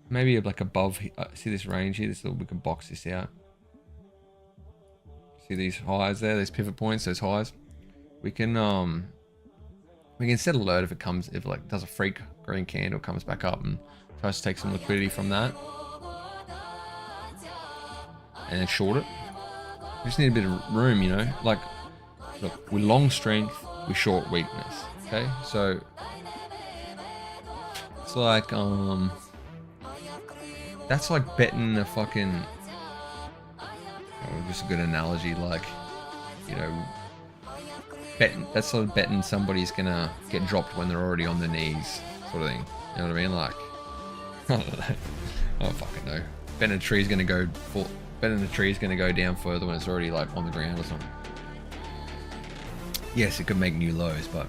S1: Maybe like above. See this range here. This little, we can box this out. See these highs there. These pivot points. Those highs. We can set alert if it comes. If like does a freak green candle, comes back up and tries to take some liquidity from that, and then short it. We just need a bit of room, you know. Like, look, we long strength, we short weakness. Okay, so it's like that's like betting a fucking, just a good analogy, like, you know, that's sort of betting somebody's gonna get dropped when they're already on their knees, sort of thing. You know what I mean? Like, I don't know. I don't fucking know. Betting a tree's gonna go down further when it's already like on the ground or something. Yes, it could make new lows, but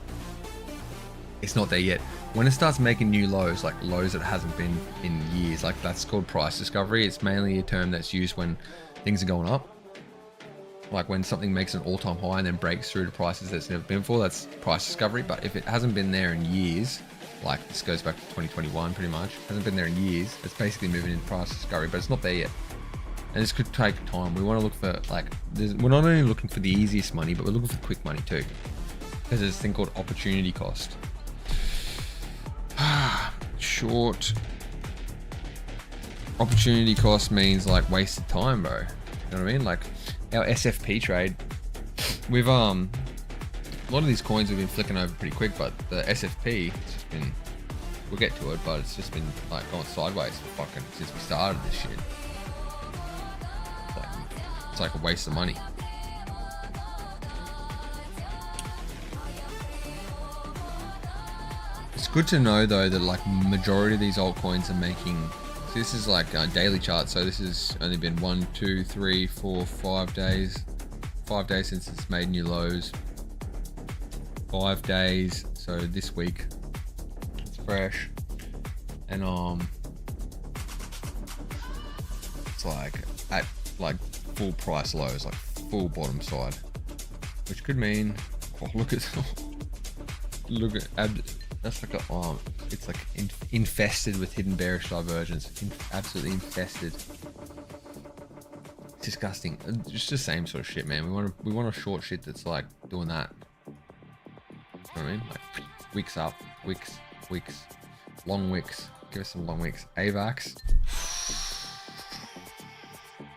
S1: it's not there yet. When it starts making new lows, like lows that it hasn't been in years, like that's called price discovery. It's mainly a term that's used when things are going up. Like when something makes an all-time high and then breaks through to prices that's never been before, that's price discovery. But if it hasn't been there in years, like this goes back to 2021 pretty much, hasn't been there in years, it's basically moving into price discovery, but it's not there yet. And this could take time. We want to look for, like, we're not only looking for the easiest money, but we're looking for quick money too. Because there's this thing called opportunity cost. Short opportunity cost means like wasted time, bro. You know what I mean? Like our SFP trade, we've a lot of these coins have been flicking over pretty quick, but the SFP, it's just been, we'll get to it, but it's just been like going sideways for fucking since we started this shit. It's like a waste of money. good to know though that like majority of these altcoins are making. So this is like a daily chart. So this has only been 1, 2, 3, 4, 5 days. 5 days since it's made new lows. 5 days. So this week it's fresh, and it's like at like full price lows, like full bottom side, which could mean, oh, look at that's like a it's like infested with hidden bearish divergence. Absolutely infested. It's disgusting. It's the same sort of shit, man. We want a short shit that's like doing that. You know what I mean? Like wicks up, wicks, long wicks. Give us some long wicks. AVAX.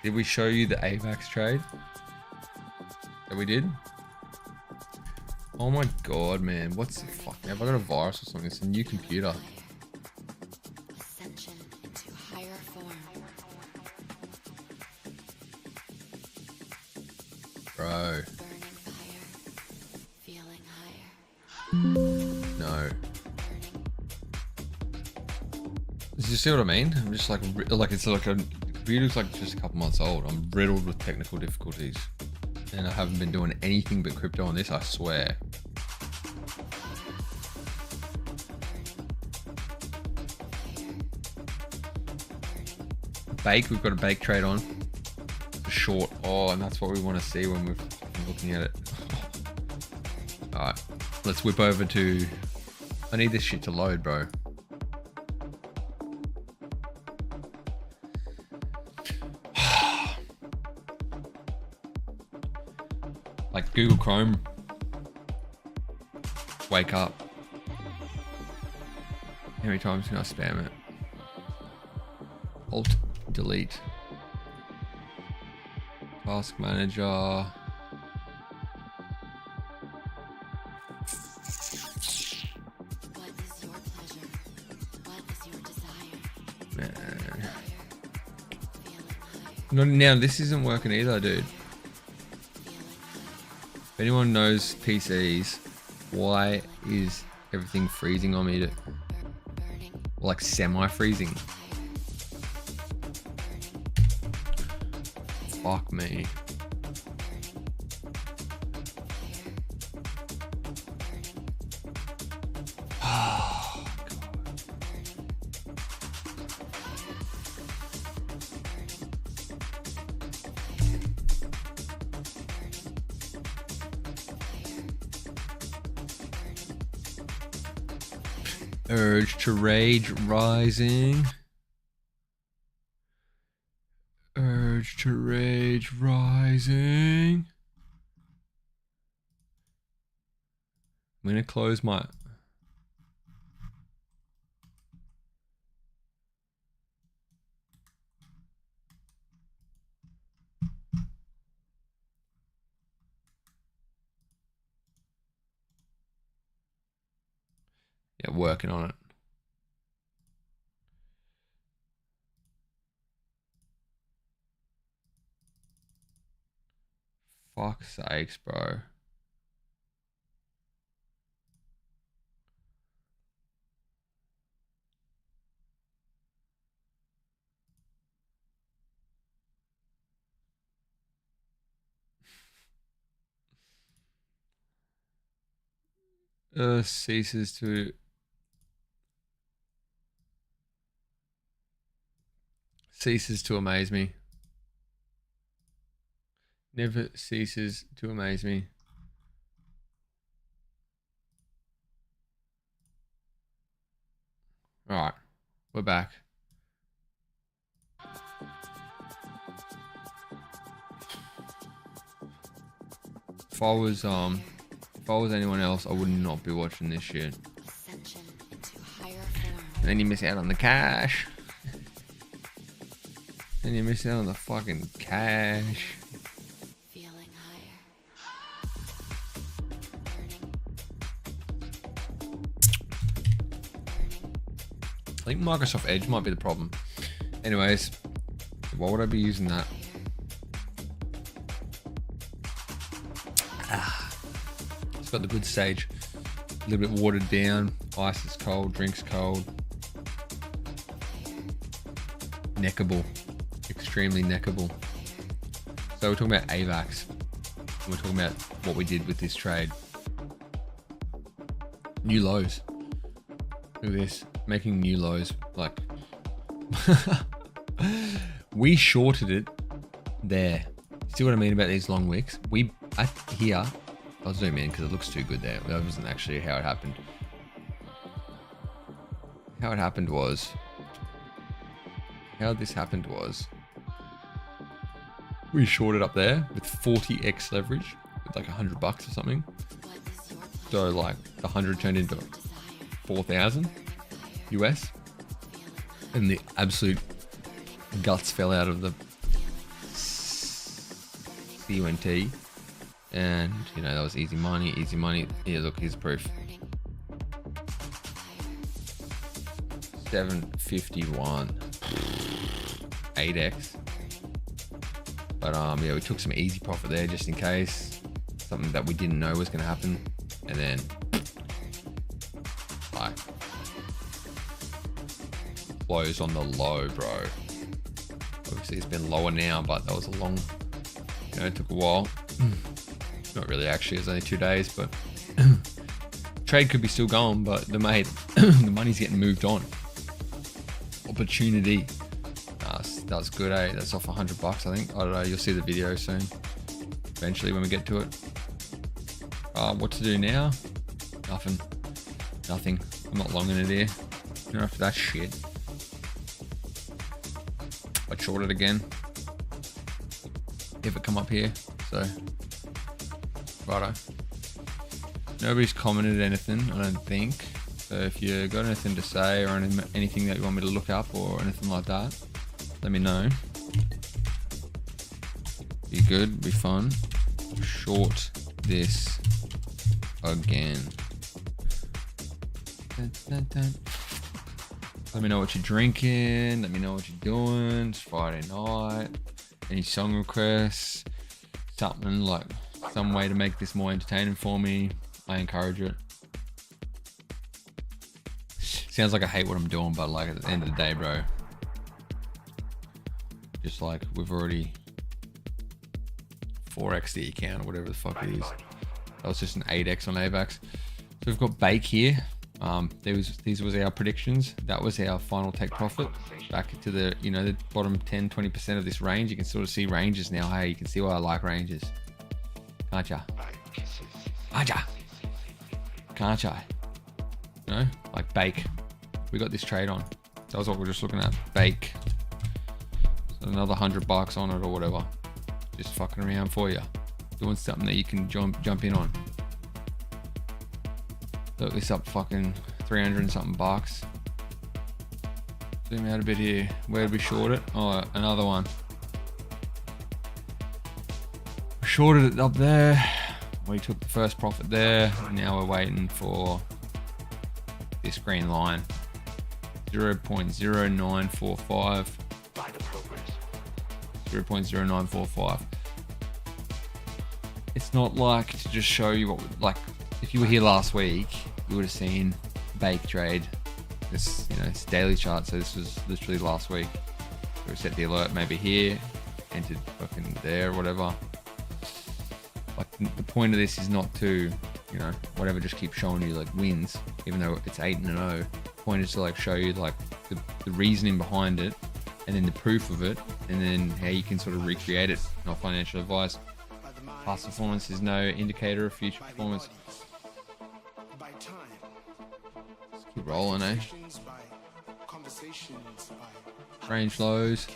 S1: Did we show you the AVAX trade that we did? Oh my god, man. What's the fuck? Have I got a virus or something? It's a new computer.
S3: Ascension into higher form.
S1: Bro.
S3: Burning fire. Feeling higher.
S1: No. Did you see what I mean? I'm just like it's like a computer's like just a couple months old. I'm riddled with technical difficulties. And I haven't been doing anything but crypto on this, I swear. Bake, we've got a bake trade on. Short. Oh, and that's what we want to see when we're looking at it. Alright, let's whip over to... I need this shit to load, bro. Like Google Chrome, wake up. How many times can I spam it? Alt, delete. Task manager.
S3: What is your pleasure? What is your desire?
S1: Man.
S3: Feeling higher.
S1: No, now this isn't working either, dude.
S3: Feeling higher.
S1: If anyone knows PCs, why is everything freezing on me?
S3: Burning
S1: Like semi-freezing. Fuck me. Urge to rage rising. Urge to rage rising. I'm gonna close my... Yeah, working on it. Fuck's sakes, bro. Ceases to amaze me. Never ceases to amaze me. All right, we're back. If I was anyone else, I would not be watching this shit.
S3: ascension into higher form.
S1: And then you miss out on the cash. Then you miss out on the fucking cash.
S3: Feeling higher.
S1: I think Microsoft Edge might be the problem. Anyways, why would I be using that? It's got the good stage, a little bit watered down, Ice is cold, drinks cold. Neckable. Extremely neckable. So we're talking about AVAX. And we're talking about what we did with this trade. New lows. Look at this. Making new lows. Like, we shorted it there. See what I mean about these long wicks? Here, I'll zoom in because it looks too good there. That wasn't actually how it happened. How this happened was we shorted up there with 40x leverage with like $100 or something. So like the 100 turned into 4,000 US, and the absolute guts fell out of the CUNT, and you know that was easy money. Here, look, here's proof. 751, 8x. But yeah, we took some easy profit there just in case, something that we didn't know was going to happen, and then like close on the low, bro. Obviously it's been lower now, but that was a long, you know, it took a while. Not really, actually, it was only 2 days, but trade could be still going, but the money's getting moved on. Opportunity. That was good, eh? That's off $100, I think. I don't know, you'll see the video soon. Eventually when we get to it. What to do now? Nothing. I'm not longing it here. You know, after that shit. I shorted again. If it come up here, so righto. Nobody's commented anything, I don't think. So if you got anything to say or anything that you want me to look up or anything like that, let me know. Be good, be fun. Short this again. Dun, dun, dun. Let me know what you're drinking. Let me know what you're doing. It's Friday night. Any song requests? Something like some way to make this more entertaining for me. I encourage it. Sounds like I hate what I'm doing, but like at the end of the day, bro, just like we've already 4x the account or whatever the fuck it is. That was just an 8x on AVAX. So we've got Bake here. These was our predictions. That was our final take profit back to the, you know, the bottom 10-20% of this range. You can sort of see ranges now. Hey, you can see why I like ranges, can't ya? Can't ya? You know, like Bake. We got this trade on. That was what we're just looking at. Bake. So another $100 on it or whatever. Just fucking around for you, doing something that you can jump in on. Look, this up fucking 300 and something bucks. Zoom out a bit here. Where did we short it? Oh, another one. Shorted it up there. We took the first profit there. Now we're waiting for this green line. 0.0945. 0.0945. It's not like to just show you what, like, if you were here last week, you would have seen Bake trade. This, you know, it's daily chart, so this was literally last week. So we set the alert maybe here, entered fucking there, whatever. Like, the point of this is not to, you know, whatever, just keep showing you like wins, even though it's 8-0. The point is to like show you like the reasoning behind it, and then the proof of it, and then how you can sort of recreate it. Not financial advice. Past performance is no indicator of future performance. Let's keep rolling, eh? Range lows.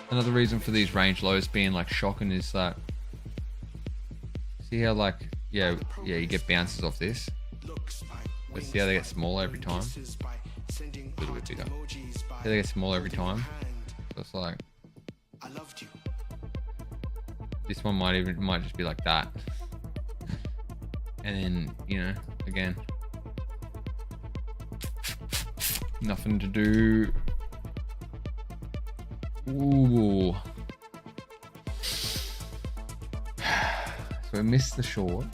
S1: Another reason for these range lows being like shocking is that, see how like, yeah, you get bounces off this. Let's see how they get smaller every time. A little bit bigger. See how they get smaller every time. So it's like, this one might just be like that. And then, you know, again, nothing to do. Ooh. So we missed the short.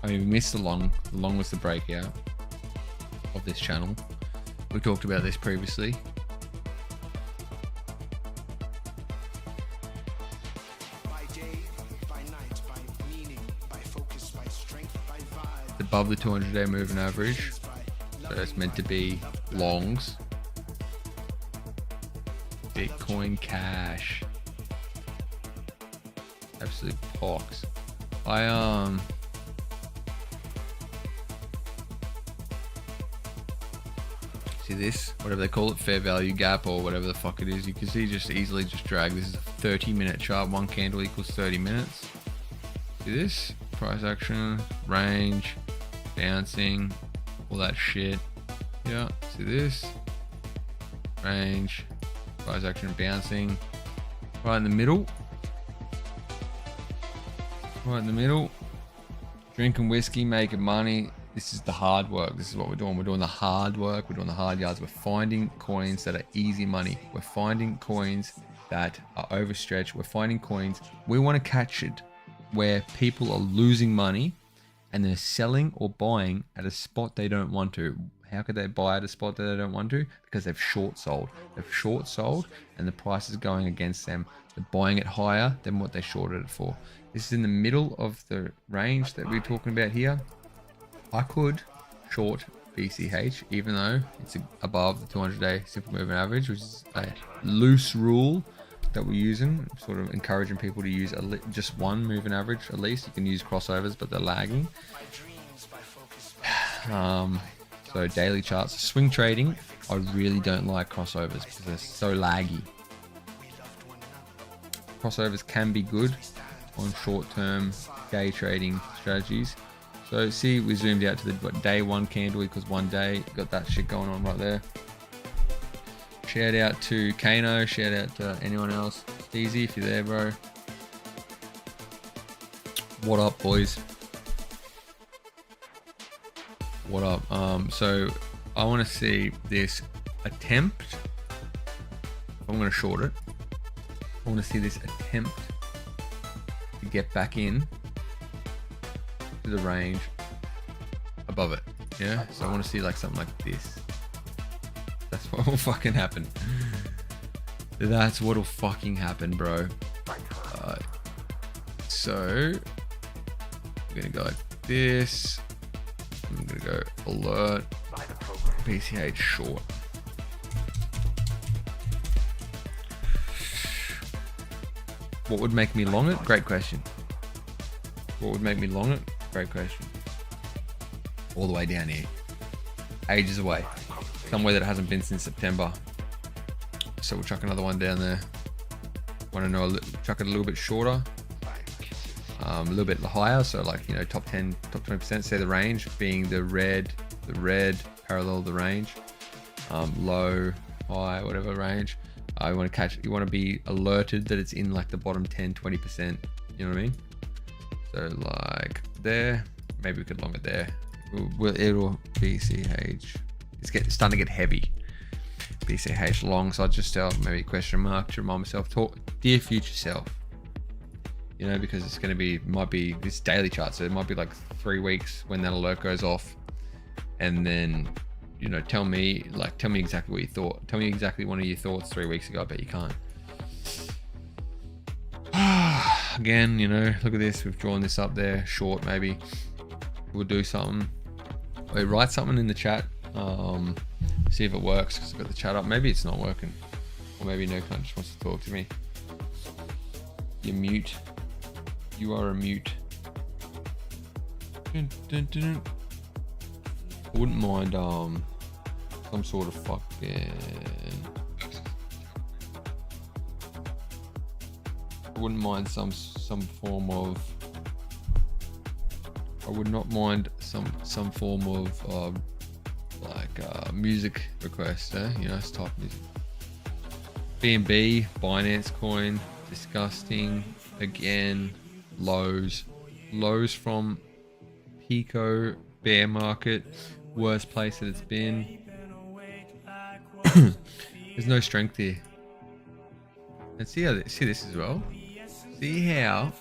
S1: I mean, we missed the long. The long was the breakout. of this channel. We talked about this previously. It's above the 200-day moving average, so it's meant to be longs. Bitcoin Cash, absolute pox. See this, whatever they call it, fair value gap or whatever the fuck it is. You can see just easily just drag. This is a 30-minute chart. One candle equals 30 minutes. See this? Price action, range, bouncing, all that shit. Yeah, see this? Range, price action, bouncing. Right in the middle. Right in the middle. Drinking whiskey, making money. This is the hard work. This is what we're doing. We're doing the hard work. We're doing the hard yards. We're finding coins that are easy money. We're finding coins that are overstretched. We're finding coins. We want to catch it where people are losing money and they're selling or buying at a spot they don't want to. How could they buy at a spot that they don't want to? Because they've short sold. They've short sold and the price is going against them. They're buying it higher than what they shorted it for. This is in the middle of the range that we're talking about here. I could short BCH even though it's above the 200-day simple moving average, which is a loose rule that we're using, sort of encouraging people to use just one moving average at least. You can use crossovers, but they're lagging. So daily charts, swing trading, I really don't like crossovers because they're so laggy. Crossovers can be good on short-term day trading strategies. So see, we zoomed out to the day one candle equals 1 day. Got that shit going on right there. Shout out to Kano. Shout out to anyone else. Easy if you're there, bro. What up, boys? What up? So I want to see this attempt. I'm going to short it. I want to see this attempt to get back in to the range above it. Yeah, so I want to see like something like this. That's what will fucking happen. That's what'll fucking happen, bro. So I'm gonna go like this. I'm gonna go alert PCH short. What would make me long it? Great question. What would make me long it? Great question. All the way down here. Ages away. Somewhere that hasn't been since September. So we'll chuck another one down there. Want to know, chuck it a little bit shorter. A little bit higher. So like, you know, top 10, top 20%. Say the range being the red parallel the range. Low, high, whatever range. You want to catch, you want to be alerted that it's in like the bottom 10, 20%. You know what I mean? So like there, maybe we could long it there. It'll BCH. It's starting to get heavy. BCH long, so I'll just tell maybe a question mark to remind myself. Talk, dear future self. You know, because it's going to be, might be this daily chart, so it might be like 3 weeks when that alert goes off, and then, you know, tell me exactly what you thought. Tell me exactly one of your thoughts 3 weeks ago. I bet you can't. Again, you know, look at this. We've drawn this up there. Short, maybe. We'll do something. Wait, write something in the chat. See if it works, because I've got the chat up. Maybe it's not working. Or maybe no cunt just wants to talk to me. You're mute. You are a mute. Dun, dun, dun. I wouldn't mind some sort of fucking... I wouldn't mind some form of... I would not mind some form of like music request, you know, it's type music. BNB, Binance coin, disgusting. Again, lows from Pico, bear market, worst place that it's been. There's no strength here. And see this as well. See how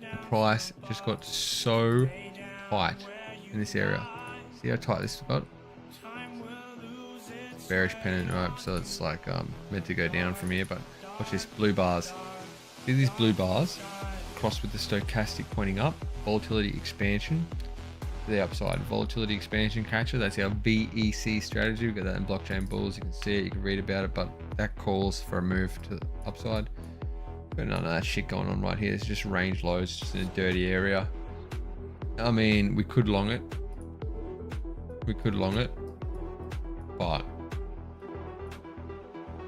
S1: the price just got so tight in this area. See how tight this got? bearish pennant, right? So it's like meant to go down from here, but watch this, blue bars. See these blue bars crossed with the stochastic pointing up, volatility expansion to the upside, volatility expansion catcher. That's our VEC strategy. We've got that in Blockchain Bulls. You can see it, you can read about it, but that calls for a move to the upside. But none of that shit going on right here. It's just range lows, just in a dirty area. I mean, we could long it. We could long it, but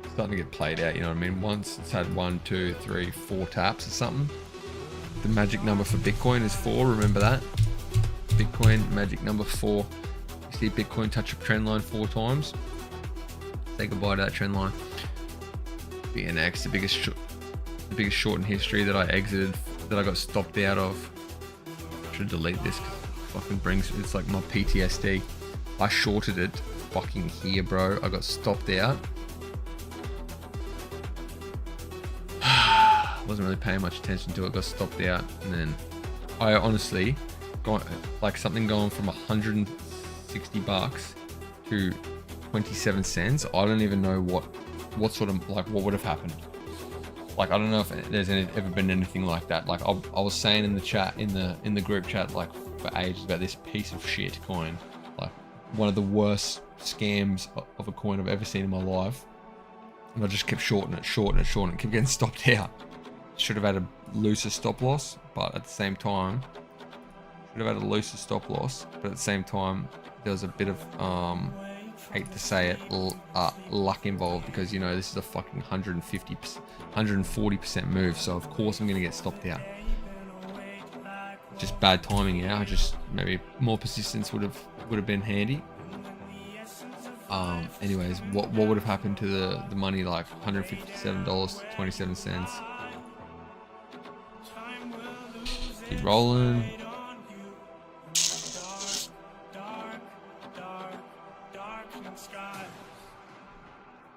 S1: it's starting to get played out, you know what I mean? Once it's had 1, 2, 3, 4 taps or something. The magic number for Bitcoin is 4, remember that? Bitcoin, magic number 4. You see Bitcoin touch a trend line 4 times. Say goodbye to that trend line. BNX, the biggest short in history that I exited, that I got stopped out of. I should delete this, fucking brings, it's like my PTSD. I shorted it fucking here, bro. I got stopped out. Wasn't really paying much attention to it, got stopped out, and then I honestly got like something going from 160 bucks to 27 cents. I don't even know what sort of, like, what would have happened. Like, I don't know if there's ever been anything like that. Like, I was saying in the chat, in the group chat, like, for ages about this piece of shit coin, like one of the worst scams of a coin I've ever seen in my life. And I just kept shorting it, kept getting stopped out. Should have had a looser stop loss, but at the same time, there was a bit of, hate to say it, luck involved, because, you know, this is a fucking 140% move, so of course I'm going to get stopped out. Just bad timing, yeah. Just maybe more persistence would have been handy. Anyways, what would have happened to the money, like $157.27? Keep rolling.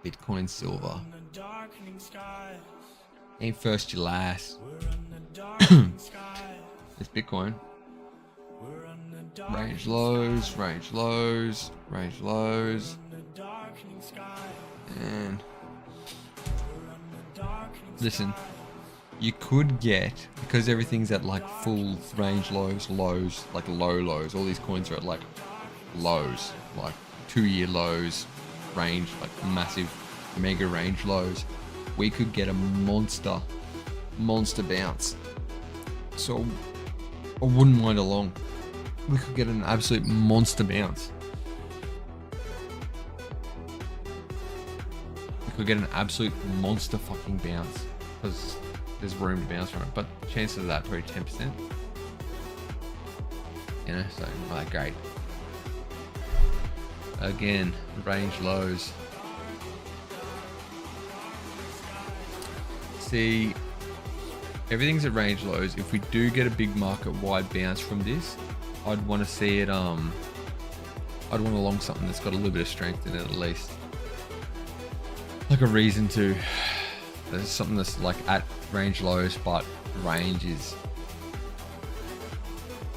S1: Bitcoin, silver. Ain't first, you last. It's Bitcoin. Range lows, range lows, range lows. And listen, you could get, because everything's at like full range lows, like low lows. All these coins are at like lows, like 2-year lows, range, like massive mega range lows. We could get a monster bounce. So I wouldn't mind a long. We could get an absolute monster bounce. We could get an absolute monster fucking bounce, because there's room to bounce from it, but the chances of that probably 10%. You know, so not that great. Again, range lows. See, everything's at range lows. If we do get a big market wide bounce from this, I'd want to see it, I'd want to long something that's got a little bit of strength in it, at least. Like a reason to, there's something that's like at range lows, but range is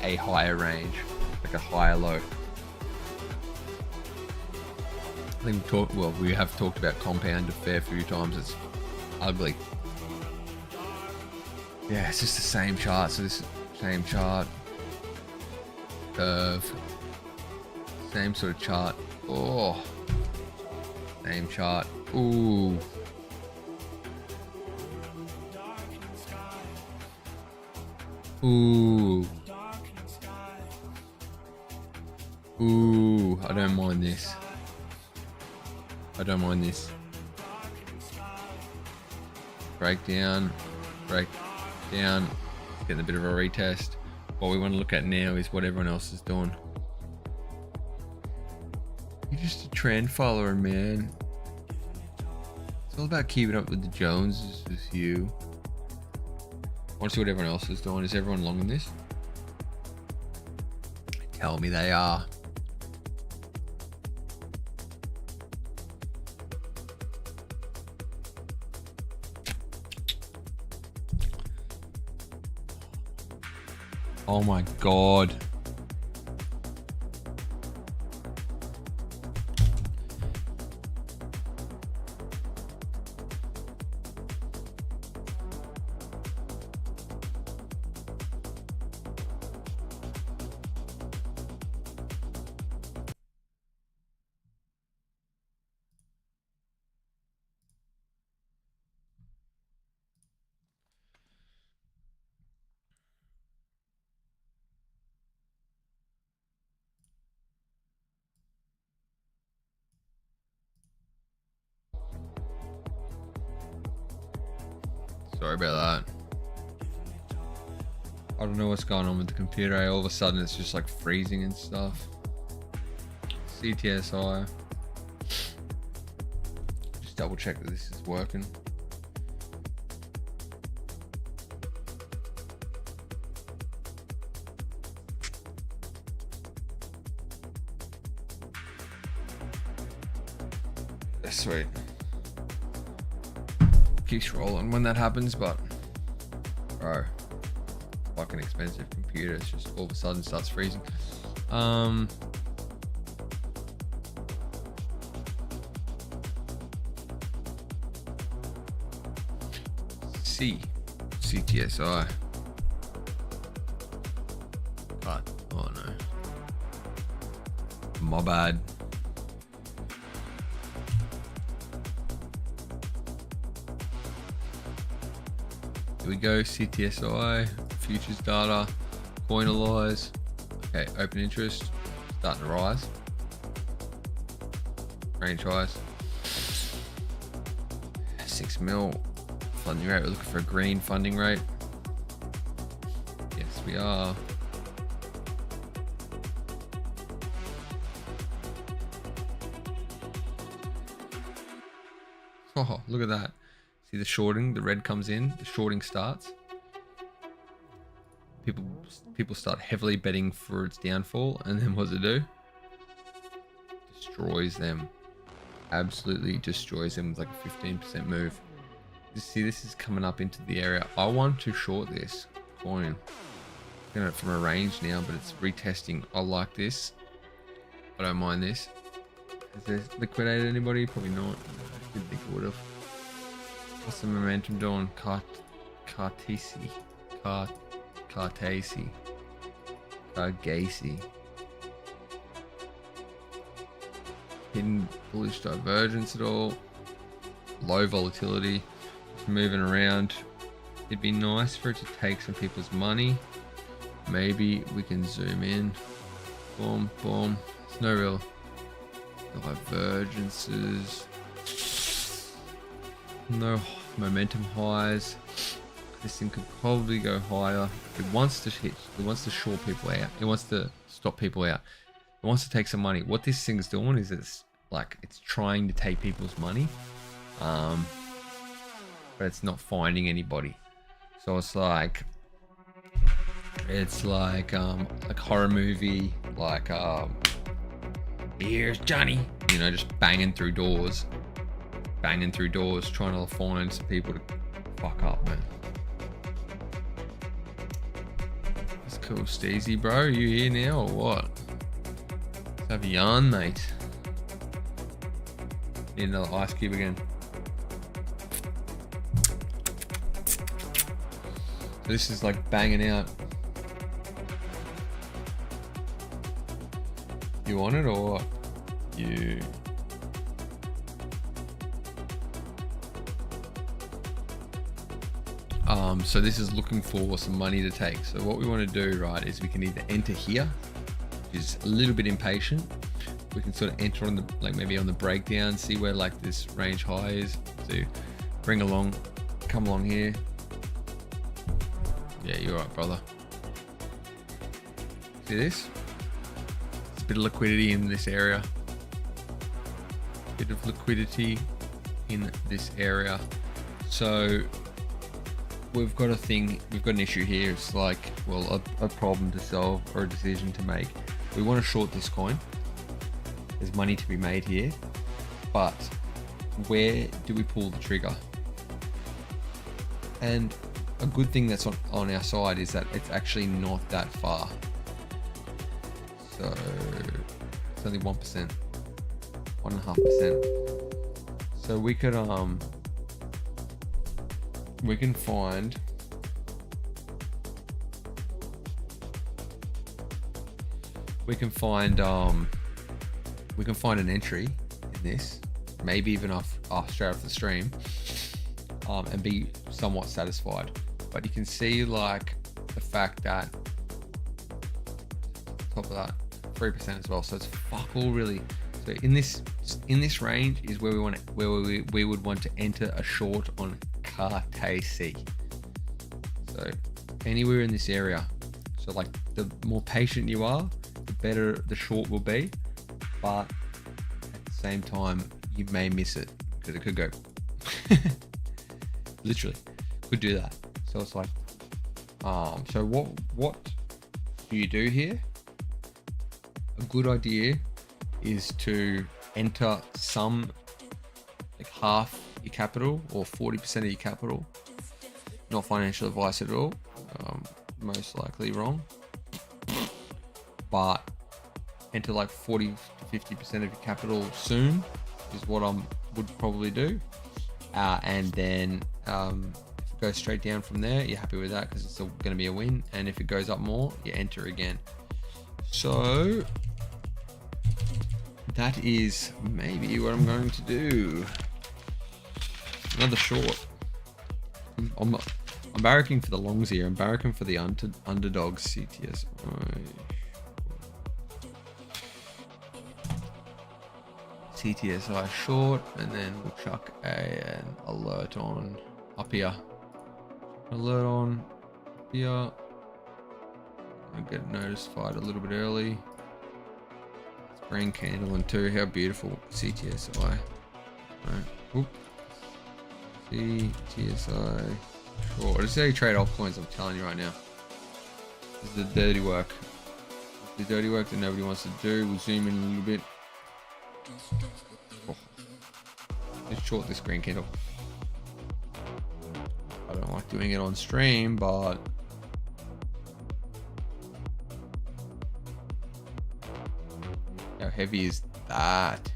S1: a higher range, like a higher low. I think we have talked about compound a fair few times. It's ugly. Yeah, it's just the same chart. So this same chart, curve, same sort of chart. Oh, same chart. Ooh. Ooh. Ooh, I don't mind this. I don't mind this. Break down, break down, getting a bit of a retest. What we want to look at now is what everyone else is doing. You're just a trend follower, man. It's all about keeping up with the Joneses with you. I want to see what everyone else is doing. Is everyone long in this? Tell me they are. Oh my God. Sorry about that. I don't know what's going on with the computer. All of a sudden it's just like freezing and stuff. CTSI. Just double check that this is working. Sweet. Keeps rolling when that happens, but bro, fucking expensive computer. It's just all of a sudden starts freezing. CTSI. Cut. Oh no. My bad. Here we go. CTSI, futures data, coinalyze. Okay, open interest starting to rise. Range highs. 6 mil funding rate. We're looking for a green funding rate. Yes, we are. Oh, look at that. See the shorting, the red comes in, the shorting starts. People start heavily betting for its downfall, and then what does it do? Destroys them. Absolutely destroys them with like a 15% move. You see this is coming up into the area. I want to short this coin. Looking at it from a range now, but it's retesting. I like this. I don't mind this. Has this liquidated anybody? Probably not. I didn't think it would have. What's the momentum doing? Cartesi. Hidden bullish divergence at all. Low volatility. Just moving around. It'd be nice for it to take some people's money. Maybe we can zoom in. Boom, boom. There's no real divergences. No momentum highs. This thing could probably go higher. It wants to hit. It wants to short people out. It wants to stop people out. It wants to take some money. What this thing's doing is it's trying to take people's money, but it's not finding anybody. So it's like horror movie, here's Johnny, you know, just banging through doors, trying to find some people to fuck up, man. That's cool, Steezy, bro. Are you here now or what? Let's have a yarn, mate. Need another ice cube again. This is like banging out. You want it or what? You. So this is looking for some money to take. So what we want to do, right, is we can either enter here, which is a little bit impatient. We can sort of enter on the, maybe on the breakdown, see where this range high is. So come along here. Yeah, you're right, brother. See this? There's a bit of liquidity in this area. Bit of liquidity in this area. So we've got an issue here. It's a problem to solve or a decision to make. We want to short this coin. There's money to be made here, but where do we pull the trigger? And a good thing that's on our side is that it's actually not that far. So it's only 1%, 1.5%. So we could we can find an entry in this, maybe even straight off the stream, and be somewhat satisfied. But you can see the fact that top of that 3% as well, so it's fuck all really. So in this range is where we would want to enter a short on CTSI. So anywhere in this area. So like the more patient you are, the better the short will be. But at the same time, you may miss it because it could go. Literally, could do that. So it's like, so what do you do here? A good idea is to enter some, like half your capital or 40% of your capital. Not financial advice at all. Most likely wrong. But enter like 40 to 50% of your capital soon is what I would probably do. And then if it goes straight down from there, you're happy with that because it's still going to be a win. And if it goes up more, you enter again. So that is maybe what I'm going to do. Another short. I'm barracking for the longs here. I'm barracking for the underdogs. CTSI. CTSI short, and then we'll chuck an alert on up here. Alert on here. I'll get notified a little bit early. Green candle and 2. How beautiful. CTSI. Alright. Whoop. CTSI. Sure. This is how you trade altcoins, I'm telling you right now. This is the dirty work. The dirty work that nobody wants to do. We'll zoom in a little bit. Oh. Let's short this green candle. I don't like doing it on stream, but how heavy is that?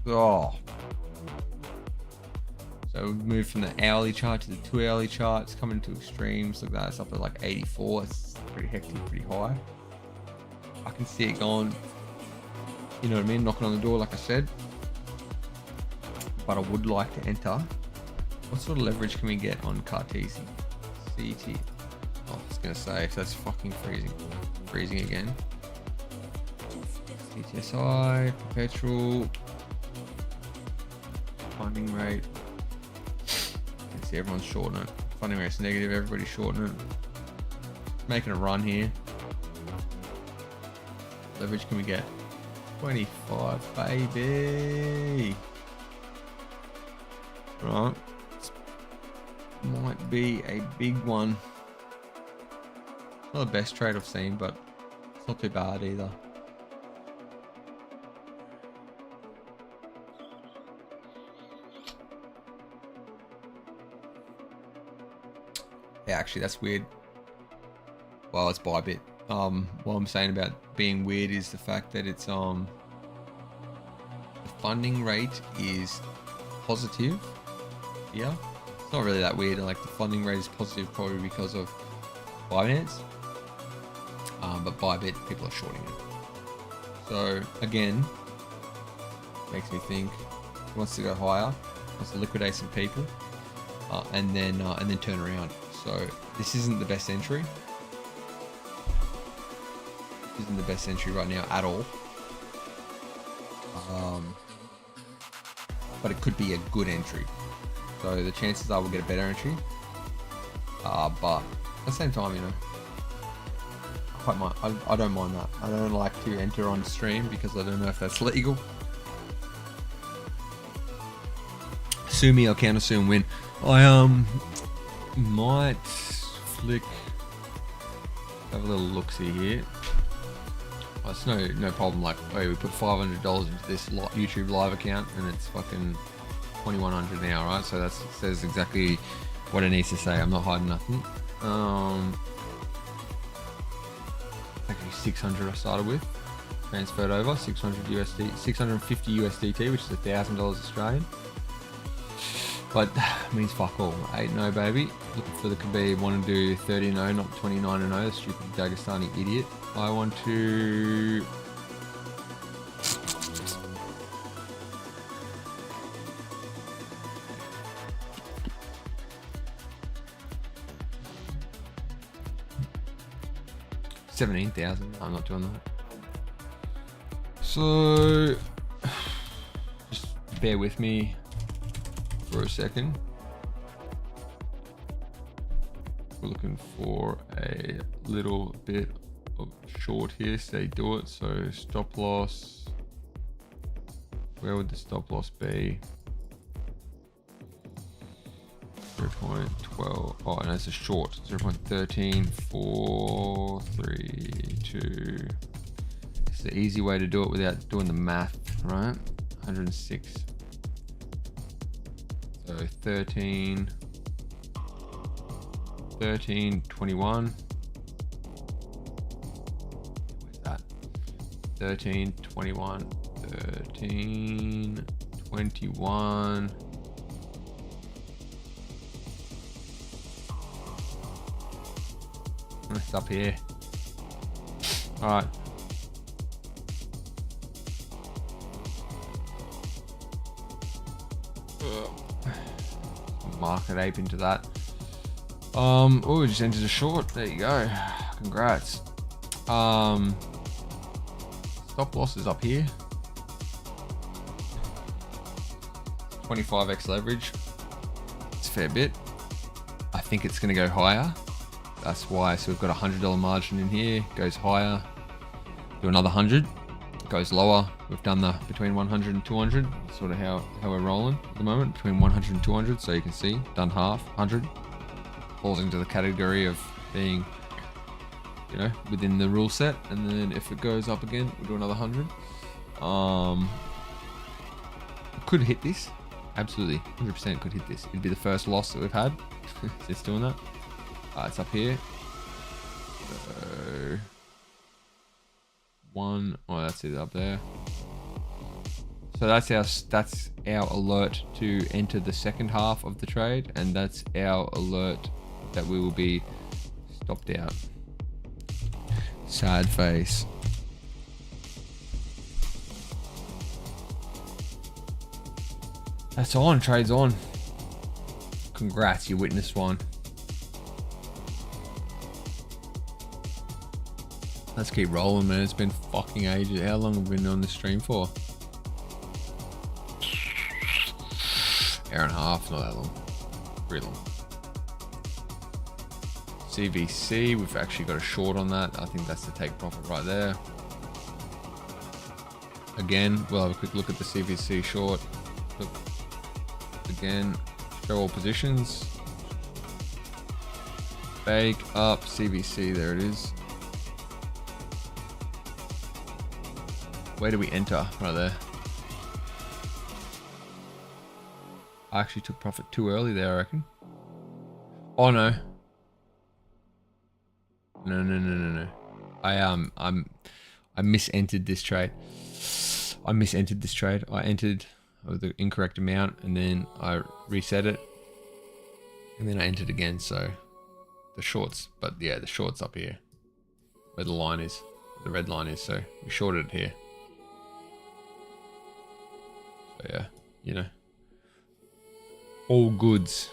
S1: Oh. So we've moved from the hourly chart to the 2 hourly chart. It's coming to extremes. Look at that. It's up at like 84. It's pretty hectic, pretty high. I can see it going, you know what I mean? Knocking on the door, like I said. But I would like to enter. What sort of leverage can we get on Cartesian? CT. Oh, I was going to say, if that's fucking freezing. Freezing again. CTSI, perpetual. Funding rate. You can see everyone's shorting it. Funding rate's negative, everybody's shorting it. Making a run here. Leverage can we get? 25, baby. Right. Might be a big one. Not the best trade I've seen, but it's not too bad either. Yeah, actually, that's weird. Well, it's Bybit. What I'm saying about being weird is the fact that it's the funding rate is positive. Yeah, it's not really that weird. Like the funding rate is positive probably because of Binance. But Bybit, people are shorting it. So again, makes me think he wants to go higher, wants to liquidate some people, and then turn around. So this isn't the best entry. This isn't the best entry right now at all. But it could be a good entry. So the chances are we'll get a better entry. But at the same time, you know, I don't mind that. I don't like to enter on stream because I don't know if that's legal. Sue me, I'll counter sue and win. I might flick. Have a little look-see here. Oh, it's no problem. Like, oh, we put $500 into this YouTube live account, and it's fucking $2,100 now, right? So that says exactly what it needs to say. I'm not hiding nothing. Actually, 600 I started with. Transferred over 600 USD, 650 USDT, which is $1,000 Australian. But means fuck all. 8-0, baby. Looking for the Khabib. Want to do 30-0, not 29-0. Stupid Dagestani idiot. I want to. $17,000. I'm not doing that. So just bear with me for a second. We're looking for a little bit of short here, say do it. So stop loss, where would the stop loss be? 0.12. Oh, and it's a short. 0.13432. It's the easy way to do it without doing the math, right? 106. So 13.21. Where's that? 13.21. 13.21. It's up here. All right. Market ape into that. Oh, we just entered a short. There you go. Congrats. Stop loss is up here. 25x leverage. It's a fair bit. I think it's going to go higher. That's why. So we've got a $100 margin in here. Goes higher. Do another 100. Goes lower. We've done the between 100 and 200. Sort of how we're rolling at the moment, between 100 and 200. So you can see, done half, 100. Falls into the category of being, you know, within the rule set. And then if it goes up again, we'll do another 100. Could hit this. Absolutely, 100% could hit this. It'd be the first loss that we've had since doing that. It's up here. So one. Oh, that's it up there. So that's our alert to enter the second half of the trade, and that's our alert that we will be stopped out. Sad face. That's on. Trade's on. Congrats, you witnessed one. Let's keep rolling, man. It's been fucking ages. How long have we been on this stream for? Hour and a half, not that long. Pretty long. CVC, we've actually got a short on that. I think that's the take profit right there. Again, we'll have a quick look at the CVC short. Look. Again, show all positions. Bake up CVC, there it is. Where do we enter? Right there. I actually took profit too early there, I reckon. Oh no. No. I misentered this trade. I entered the incorrect amount and then I reset it. And then I entered again, so the shorts, but yeah, the shorts up here. Where the line is. The red line is, so we shorted it here. So yeah, you know. All goods.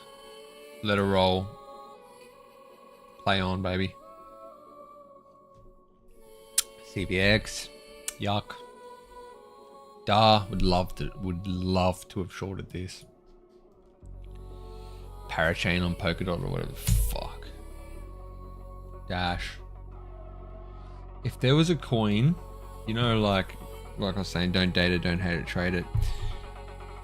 S1: Let her roll. Play on, baby. CVX. Yuck. Would love to have shorted this. Parachain on Polkadot or whatever the fuck. Dash. If there was a coin, you know, like I was saying, don't date it, don't hate it, trade it.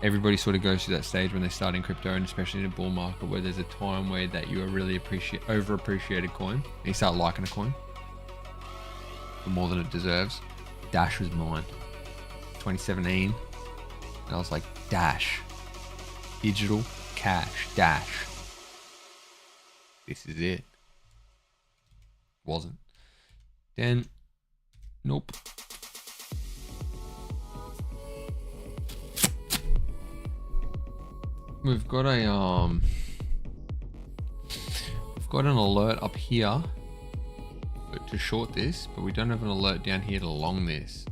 S1: Everybody sort of goes through that stage when they start in crypto, and especially in a bull market where there's a time where that you are really overappreciated coin, and you start liking a coin for more than it deserves. Dash was mine. 2017, and I was like, Dash. Digital cash, Dash. This is it. Wasn't. Then, nope. We've got an alert up here to short this, but we don't have an alert down here to long this,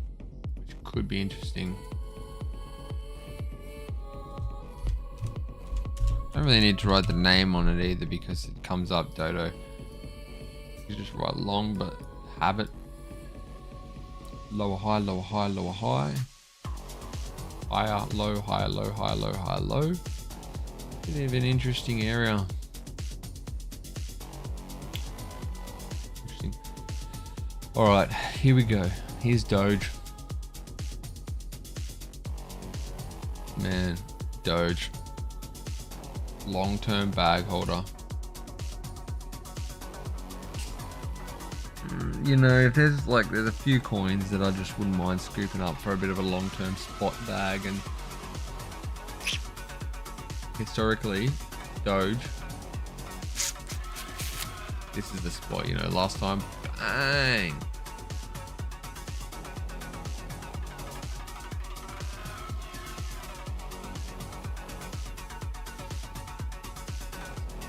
S1: which could be interesting. Don't really need to write the name on it either because it comes up Dodo. You just write long, but have it. Lower high, lower high, lower high. higher, low, higher, low, higher, low, higher, low. Bit of an interesting area. Interesting. All right, here we go. Here's Doge. Man, Doge. Long-term bag holder. You know, if there's a few coins that I just wouldn't mind scooping up for a bit of a long-term spot bag, and historically, Doge, this is the spot, you know, last time, bang.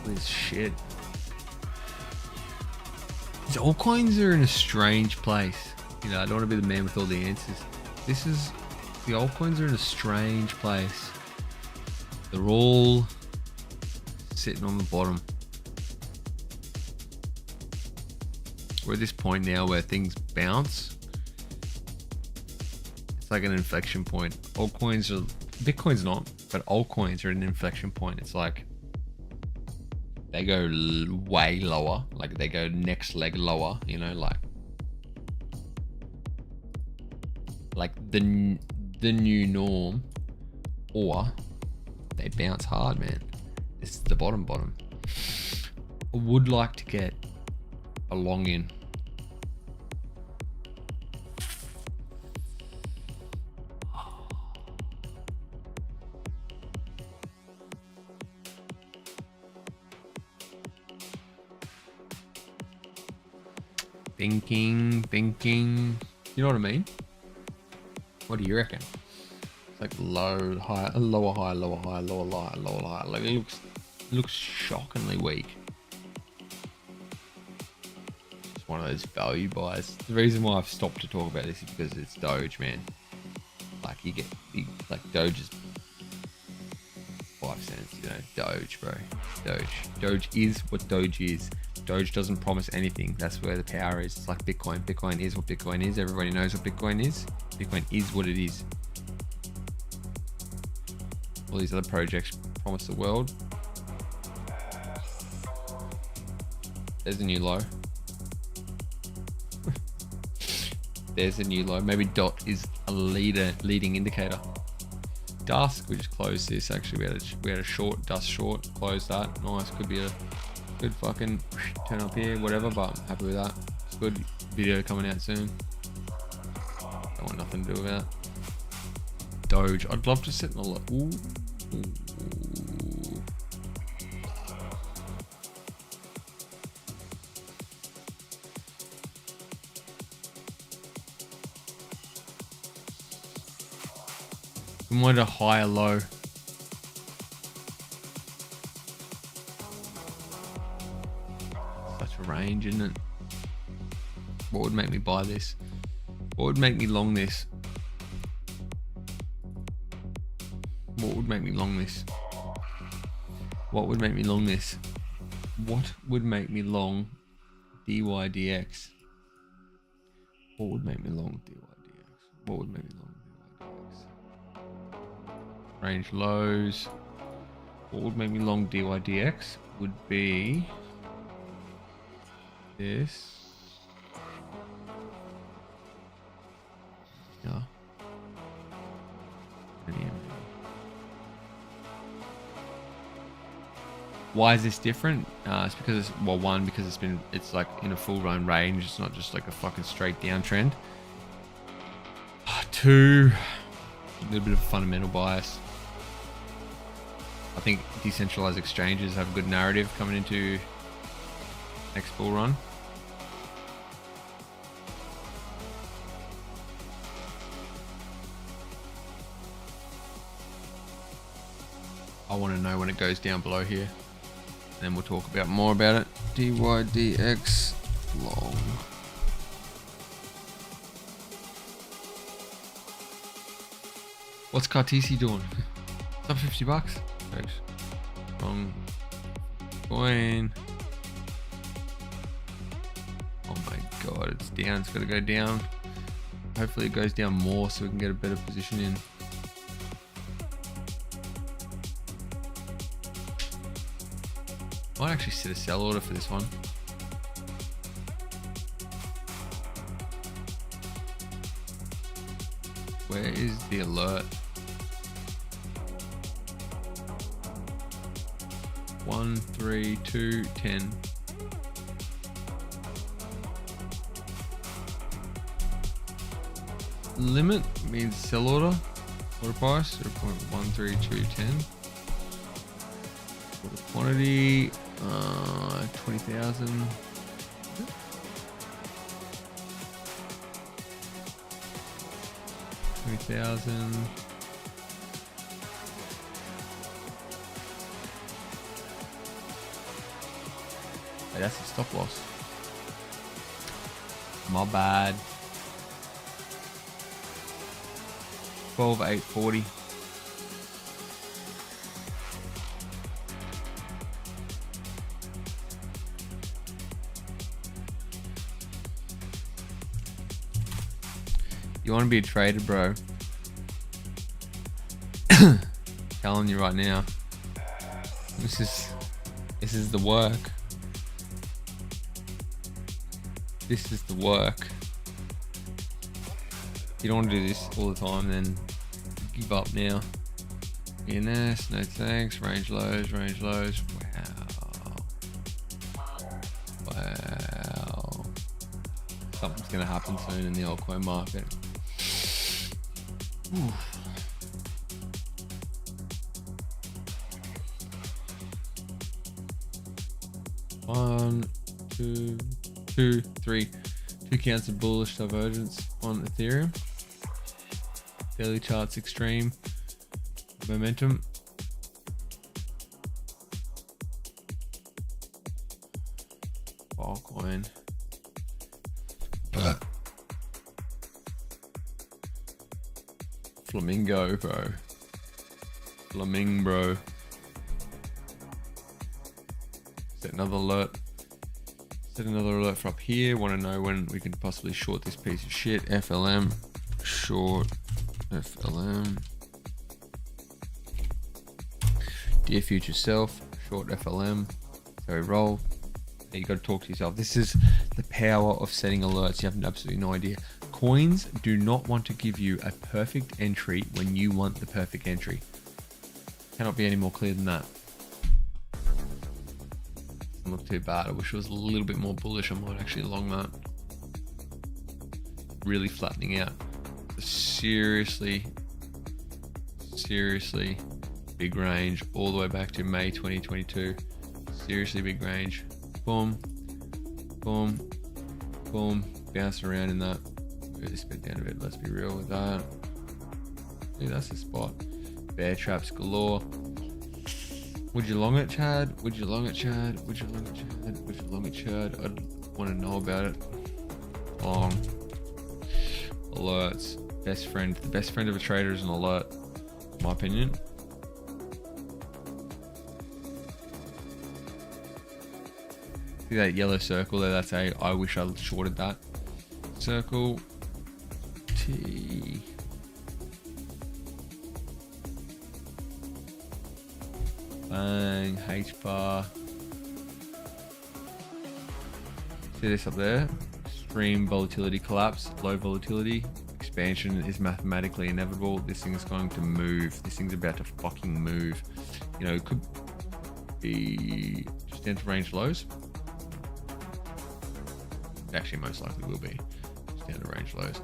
S1: This shit. These altcoins are in a strange place. You know, I don't want to be the man with all the answers. The altcoins are in a strange place. They're all sitting on the bottom. We're at this point now where things bounce. It's like an inflection point. Bitcoin's not, but altcoins are at an inflection point. It's like they go way lower, like they go next leg lower, you know, like the new norm, or they bounce hard, man. This is the bottom. I would like to get a long in. Thinking. You know what I mean? What do you reckon? It's like low, high, lower, high, lower, high, lower, high, lower, high. Like it looks shockingly weak. It's one of those value buys. The reason why I've stopped to talk about this is because it's Doge, man. Like like Doge is 5 cents, you know. Doge, bro. Doge is what Doge is. Doge doesn't promise anything. That's where the power is. It's like Bitcoin. Bitcoin is what Bitcoin is. Everybody knows what Bitcoin is. Bitcoin is what it is. All these other projects promise the world. There's a new low. There's a new low. Maybe DOT is a leading indicator. Dusk, we just closed this. Actually, we had a short, Dusk short. Closed that. Nice. Could be a good fucking turn up here, whatever, but I'm happy with that. It's good. Video coming out soon. Don't want nothing to do with that. Doge. I'd love to sit in a lot. Ooh. We want a higher low. Such a range, isn't it? What would make me buy this? What would make me long this? What would make me long this? What would make me long this? What would make me long DYDX? What would make me long DYDX? What would make me long DYDX? Range lows. What would make me long DYDX would be this. Yeah. Why is this different? It's because it's like in a full run range. It's not just like a fucking straight downtrend. 2, a little bit of fundamental bias. I think decentralized exchanges have a good narrative coming into next bull run. I want to know when it goes down below here. Then we'll talk about more about it. DYDX long. What's Cartesi doing? It's up $50. Thanks. Wrong coin. Oh my god, it's down. It's got to go down. Hopefully it goes down more so we can get a better position in. Might actually set a sell order for this one. Where is the alert? 1, 3, 2, 10. Limit means sell order. Order price 0.13210. Order quantity 20,000. 20,000. Hey, that's a stop loss. My bad. 12,840. You want to be a trader, bro? Telling you right now. This is the work. This is the work. If you don't want to do this all the time, then give up now. ENS, no thanks. Range lows, range lows. Wow. Something's going to happen soon in the altcoin market. Ooh. One, two, three. 2 counts of bullish divergence on Ethereum. Daily charts extreme momentum. Filecoin. Flamingo, bro. Flamingo. Set another alert. Set another alert for up here. Want to know when we can possibly short this piece of shit. FLM. Short. FLM. Dear future self. Short FLM. So we roll. You got to talk to yourself. This is the power of setting alerts. You have absolutely no idea. Coins do not want to give you a perfect entry when you want the perfect entry. Cannot be any more clear than that. Doesn't look too bad. I wish it was a little bit more bullish. I might actually long that. Really flattening out. Seriously big range all the way back to May 2022. Seriously big range. Boom, boom, boom. Bouncing around in that. Move this bit down a bit. Let's be real with that. Yeah, that's the spot. Bear traps galore. Would you long it, Chad? Would you long it, Chad? Would you long it, Chad? Would you long it, Chad? I'd want to know about it. Long. Alerts. Best friend. The best friend of a trader is an alert, in my opinion. See that yellow circle there? That's a I wish I shorted that circle. T. Bang. H bar. See this up there? Extreme volatility collapse. Low volatility. Expansion is mathematically inevitable. This thing is going to move. This thing's about to fucking move. You know, it could be just down to range lows. Actually most likely will be just down to range lows.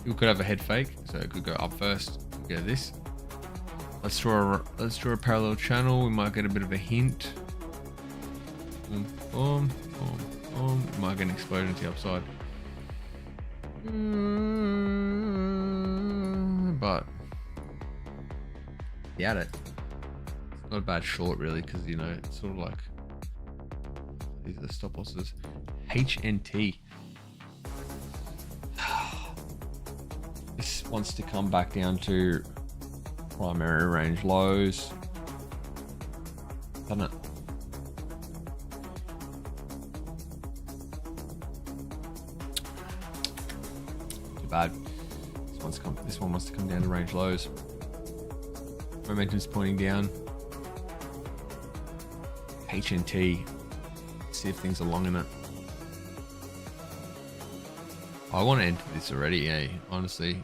S1: You could have a head fake, so it could go up first. Go this. Let's draw a parallel channel. We might get a bit of a hint. Boom, boom, boom, boom. We might get an explosion to the upside. But doubt it. It's not a bad short really, because you know it's sort of like these are the stop losses. HNT. This wants to come back down to primary range lows, doesn't it? Too bad. This one wants to come down to range lows. Momentum's pointing down. HNT. see if things are long in it. I want to enter this already, honestly.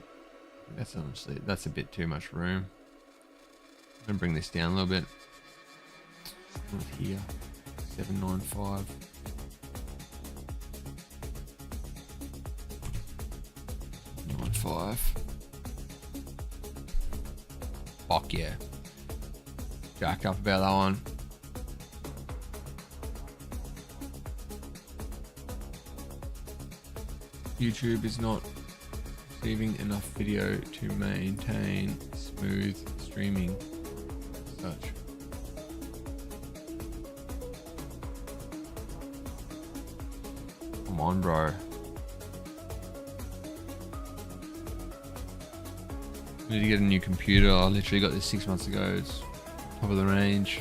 S1: That's a bit too much room. I'm gonna bring this down a little bit. Not here. 795. Fuck yeah. Jacked up about that one. YouTube is not receiving enough video to maintain smooth streaming. Such. Come on, bro. Need to get a new computer. I literally got this 6 months ago. It's top of the range.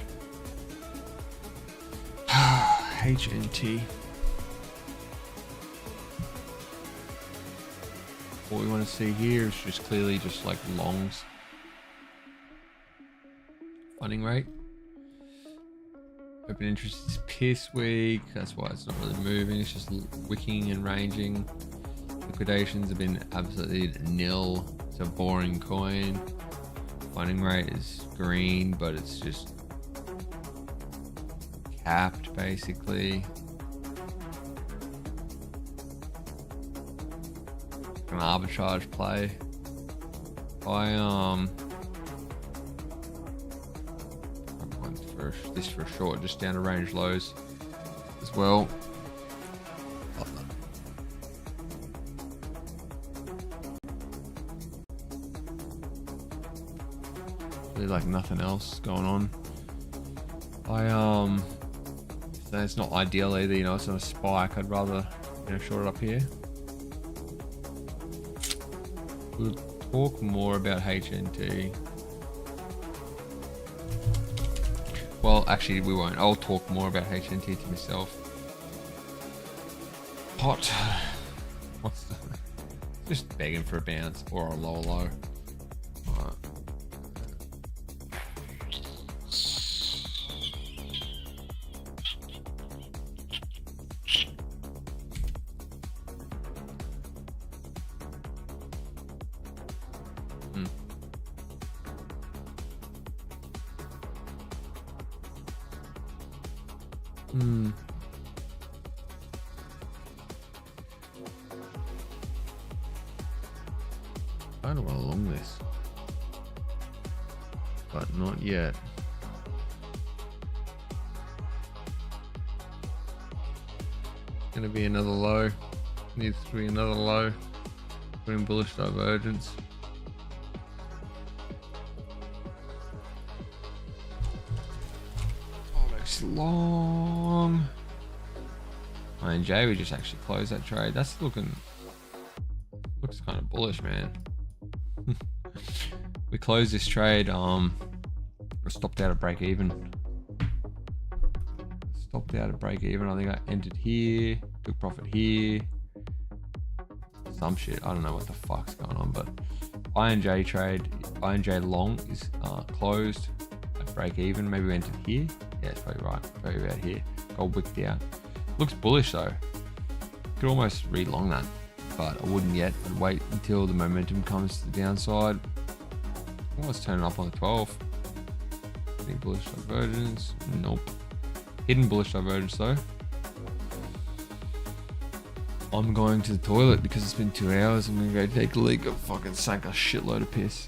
S1: HNT. What we want to see here is just clearly just like longs. Funding rate. Open interest is piss weak. That's why it's not really moving. It's just wicking and ranging. Liquidations have been absolutely nil. It's a boring coin. Funding rate is green, but it's just capped basically. An arbitrage play. I went for this for short, just down to range lows as well. Really like nothing else going on. So it's not ideal either, you know, it's not a spike. I'd rather, you know, short it up here. We'll talk more about HNT. Well, actually, we won't. I'll talk more about HNT to myself. Hot. What's the... Just begging for a bounce or a lower low. Alright. I don't want to long this, but not yet. Gonna be another low. Needs to be another low. Put in bullish divergence. AVAX long. INJ, we just actually closed that trade. That's looks kind of bullish, man. We closed this trade. We stopped out at break even. Stopped out at break even. I think I entered here, took profit here. Some shit. I don't know what the fuck's going on, but INJ trade, INJ long is closed at break even. Maybe we entered here. Yeah, it's probably right. Probably about here. Got wicked out. Looks bullish though. Could almost re-long that, but I wouldn't yet. I'd wait until the momentum comes to the downside. Let's turn it up on the 12. Any bullish divergence? Nope. Hidden bullish divergence though. I'm going to the toilet because it's been 2 hours. I'm gonna go take a leak. I fucking sank a shitload of piss.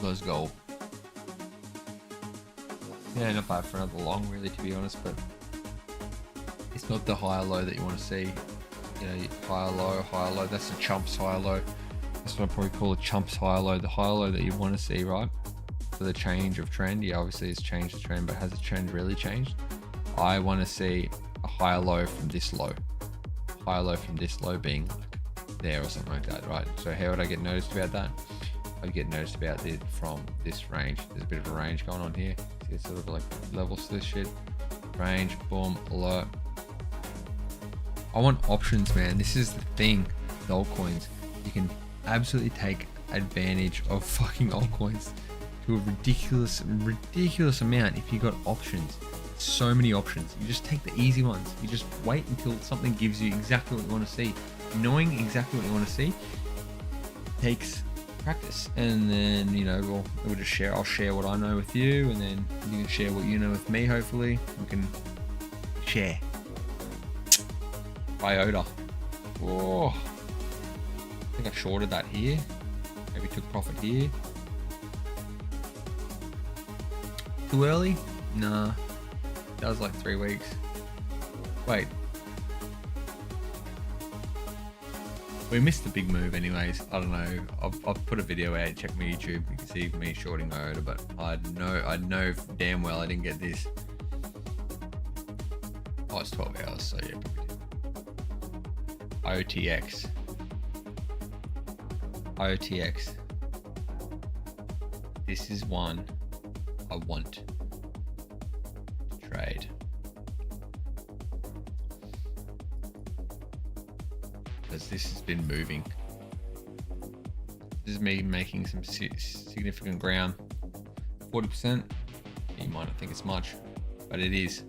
S1: Let's go. Yeah, not bad for another long, really, to be honest, but it's not the high low that you want to see. You know, higher low. That's the chumps higher low. That's what I probably call a chumps higher low. The higher low that you want to see, right? For the change of trend. Yeah, obviously it's changed the trend, but has the trend really changed? I want to see a higher low from this low. Higher low from this low being like there or something like that, right? So how would I get noticed about that? I'd get noticed about it from this range. There's a bit of a range going on here. See, it's sort of like levels to this shit. Range, boom, alert. I want options, man. This is the thing with altcoins. You can absolutely take advantage of fucking altcoins to a ridiculous amount if you got options. So many options. You just take the easy ones. You just wait until something gives you exactly what you want to see. Knowing exactly what you want to see takes practice, and then, you know, we'll just share. I'll share what I know with you, and then you can share what you know with me. Hopefully we can share. IOTA. Oh, I think I shorted that here. Maybe took profit here. Too early? Nah, that was like 3 weeks. Wait, we missed the big move anyways. I don't know. I've put a video out. Check my YouTube. You can see me shorting IOTA, but I know damn well I didn't get this. Oh, it's 12 hours, so yeah, probably did. IOTX. IOTX. This is one I want to trade. Because this has been moving. This is me making some significant ground. 40%. You might not think it's much, but it is.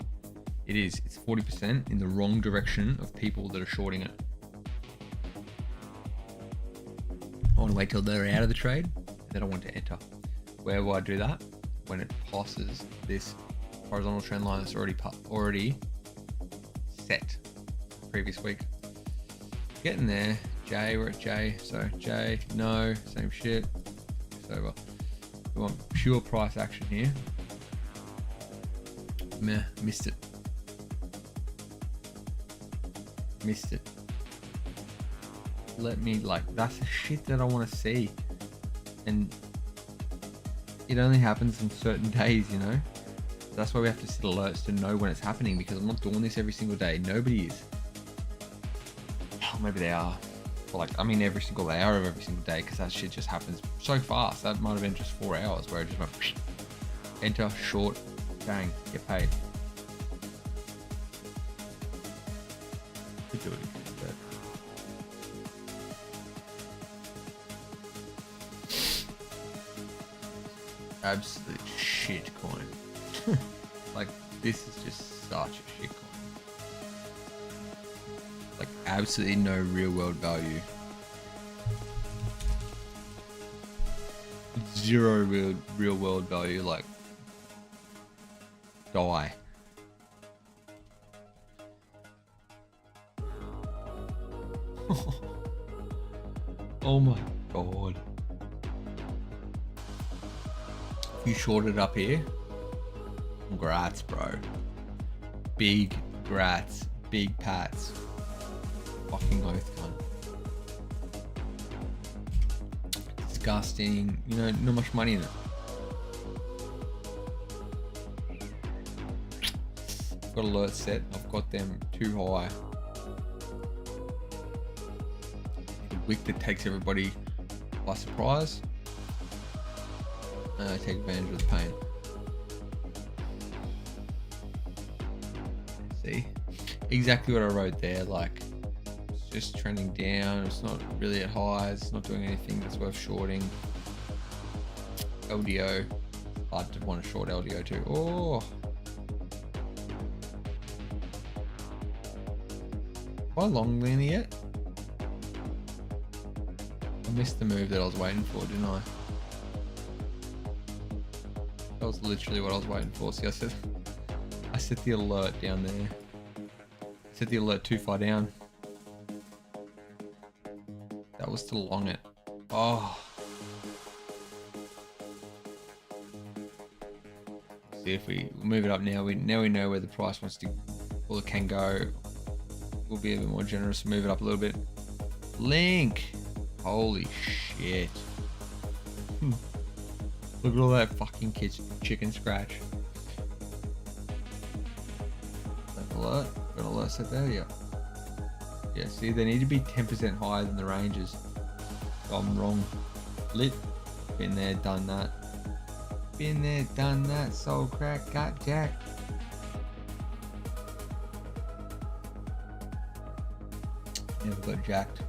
S1: It is. It's 40% in the wrong direction of people that are shorting it. I want to wait till they're out of the trade, and then I want to enter. Where will I do that? When it passes this horizontal trend line that's already set previous week. Getting there. J, we're at J. So J, no, same shit. It's over. We want pure price action here. Meh, missed it. Missed it. Let me, like, that's the shit that I want to see. And it only happens on certain days, you know? That's why we have to set alerts to know when it's happening, because I'm not doing this every single day. Nobody is. Oh, maybe they are. But like, I mean, every single hour of every single day, because that shit just happens so fast. That might have been just 4 hours where I just went, enter, short, bang, get paid. Could do it, but absolute shit coin. Like, this is just such a shit coin. Like, absolutely no real world value. Zero real world value. Like, die. Oh my god. If you shorted up here, congrats, bro. Big grats, big pats. Fucking oath gun. Disgusting. You know, not much money in it. I've got alerts set. I've got them too high. The wick that takes everybody by surprise. And I take advantage of the pain. See? Exactly what I wrote there. Like, it's just trending down. It's not really at highs. It's not doing anything that's worth shorting. LDO. Hard to want to short LDO too. Oh. Am I long LINA yet? I missed the move that I was waiting for, didn't I? That was literally what I was waiting for. See, I set the alert down there. Set the alert too far down. That was to long it. Oh. See if we move it up now. We know where the price wants to or can go. We'll be a bit more generous. Move it up a little bit. Link. Holy shit. Look at all that fucking chicken scratch. Alert. Got an alert set there, yeah. Yeah, see, they need to be 10% higher than the ranges. I'm wrong. Lit. Been there, done that. Been there, done that. Soul crack, got jacked. Never got jacked.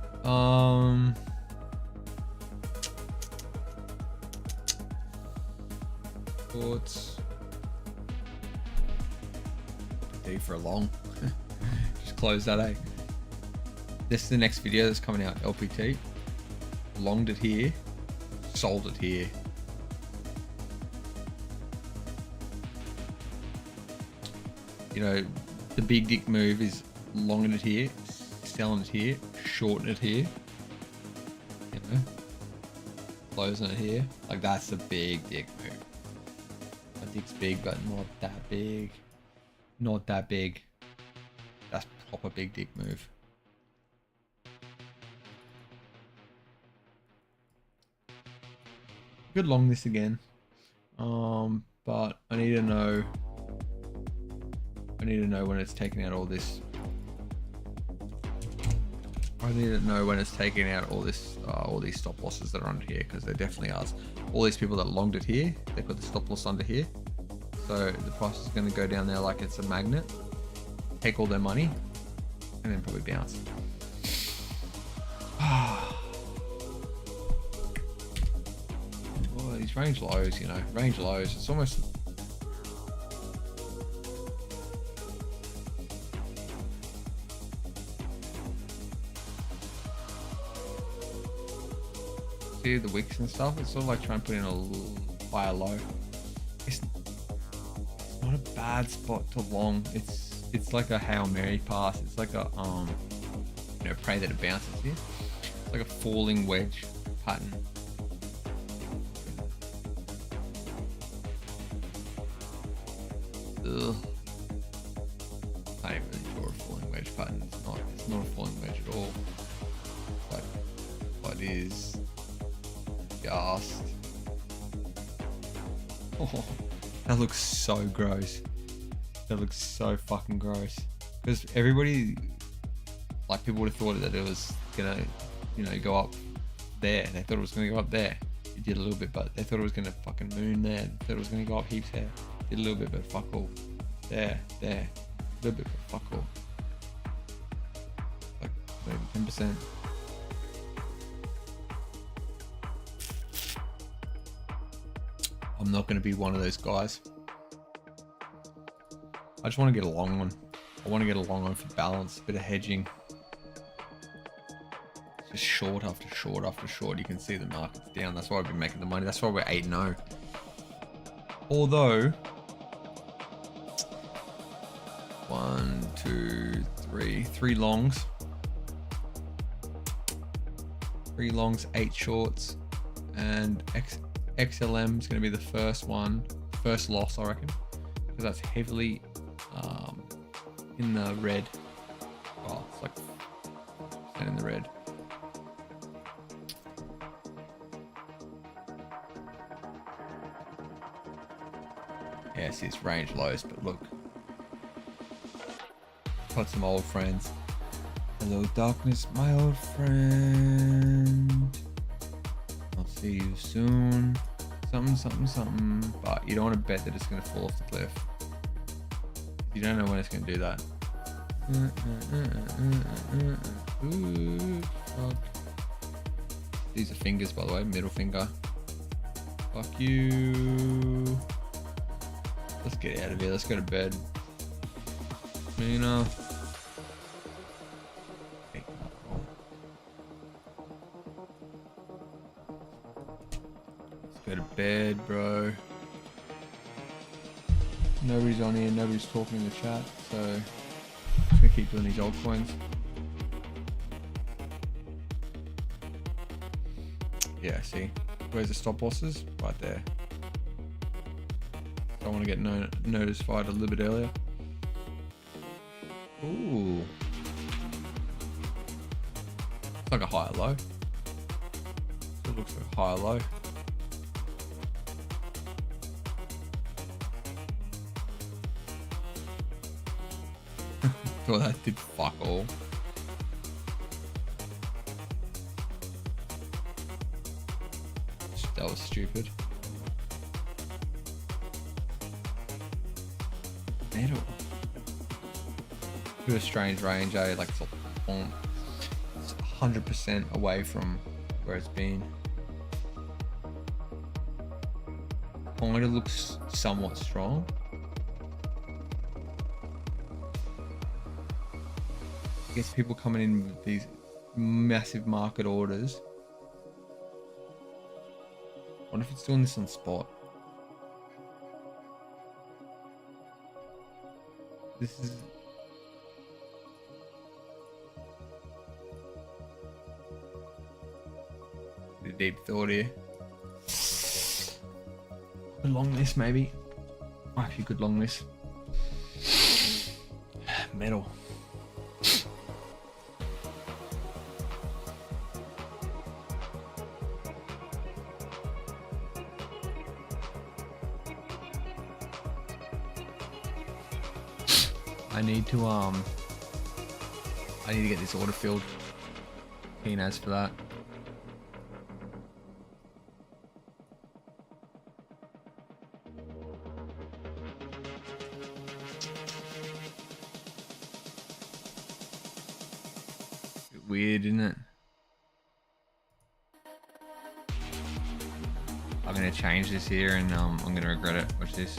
S1: Thoughts. D for a long. Just close that, eh? This is the next video that's coming out. LPT. Longed it here. Sold it here. You know, the big dick move is longing it here, selling it here, shorting it here. You know, closing it here. Like that's the big dick move. My dick's big, but not that big. Not that big. That's proper big dick move. Could long this again, but I need to know. I need to know when it's taking out all this. I need to know when it's taking out all this, all these stop losses that are under here, because they definitely are. All these people that longed it here, they put the stop loss under here, so the price is going to go down there like it's a magnet, take all their money, and then probably bounce. Oh, these range lows, you know, range lows. It's almost. The wicks and stuff, it's sort of like trying to put in a higher low. It's not a bad spot to long. It's like a Hail Mary pass. It's like a you know, pray that it bounces here. It's like a falling wedge pattern. Ugh. I ain't really sure a falling wedge pattern. It's not a falling wedge at all. But what is gassed. Oh, that looks so gross. That looks so fucking gross. Because everybody, like, people would have thought that it was gonna, you know, go up there. They thought it was gonna go up there. It did a little bit, but they thought it was gonna fucking moon there. They thought it was gonna go up heaps there. Did a little bit, but fuck all. There. A little bit, but fuck all. Like maybe 10%. I'm not going to be one of those guys. I just want to get a long one. I want to get a long one for balance, a bit of hedging. Just short after short after short. You can see the market's down. That's why I've been making the money. That's why we're 8-0. Although, 1, 2, 3, 3 longs. 3 longs, 8 shorts, and XLM is going to be the first loss, I reckon, because that's heavily in the red. Oh, it's like in the red. Yeah, see, it's range lows, but look, got some old friends. Hello, darkness, my old friend. I'll see you soon. Something. But you don't want to bet that it's going to fall off the cliff. You don't know when it's going to do that. Ooh, fuck. These are fingers, by the way. Middle finger. Fuck you. Let's get out of here. Let's go to bed. You know. Go to bed, bro. Nobody's on here, nobody's talking in the chat, so I'm just gonna keep doing these altcoins. Yeah, see? Where's the stop losses? Right there. So I want to get notified a little bit earlier. Ooh. It's like a higher low. It looks like a higher low. Well, that did fuck all. That was stupid. Metal. Bit of a strange range, eh? Like it's 100% away from where it's been. Kind of looks somewhat strong. I guess people coming in with these massive market orders. I wonder if it's doing this on spot. This is... a deep thought here. Could long this maybe. Actually could long this. Metal. I need to get this order filled. Keen as for that. Bit weird, isn't it? I'm gonna change this here and I'm gonna regret it. Watch this.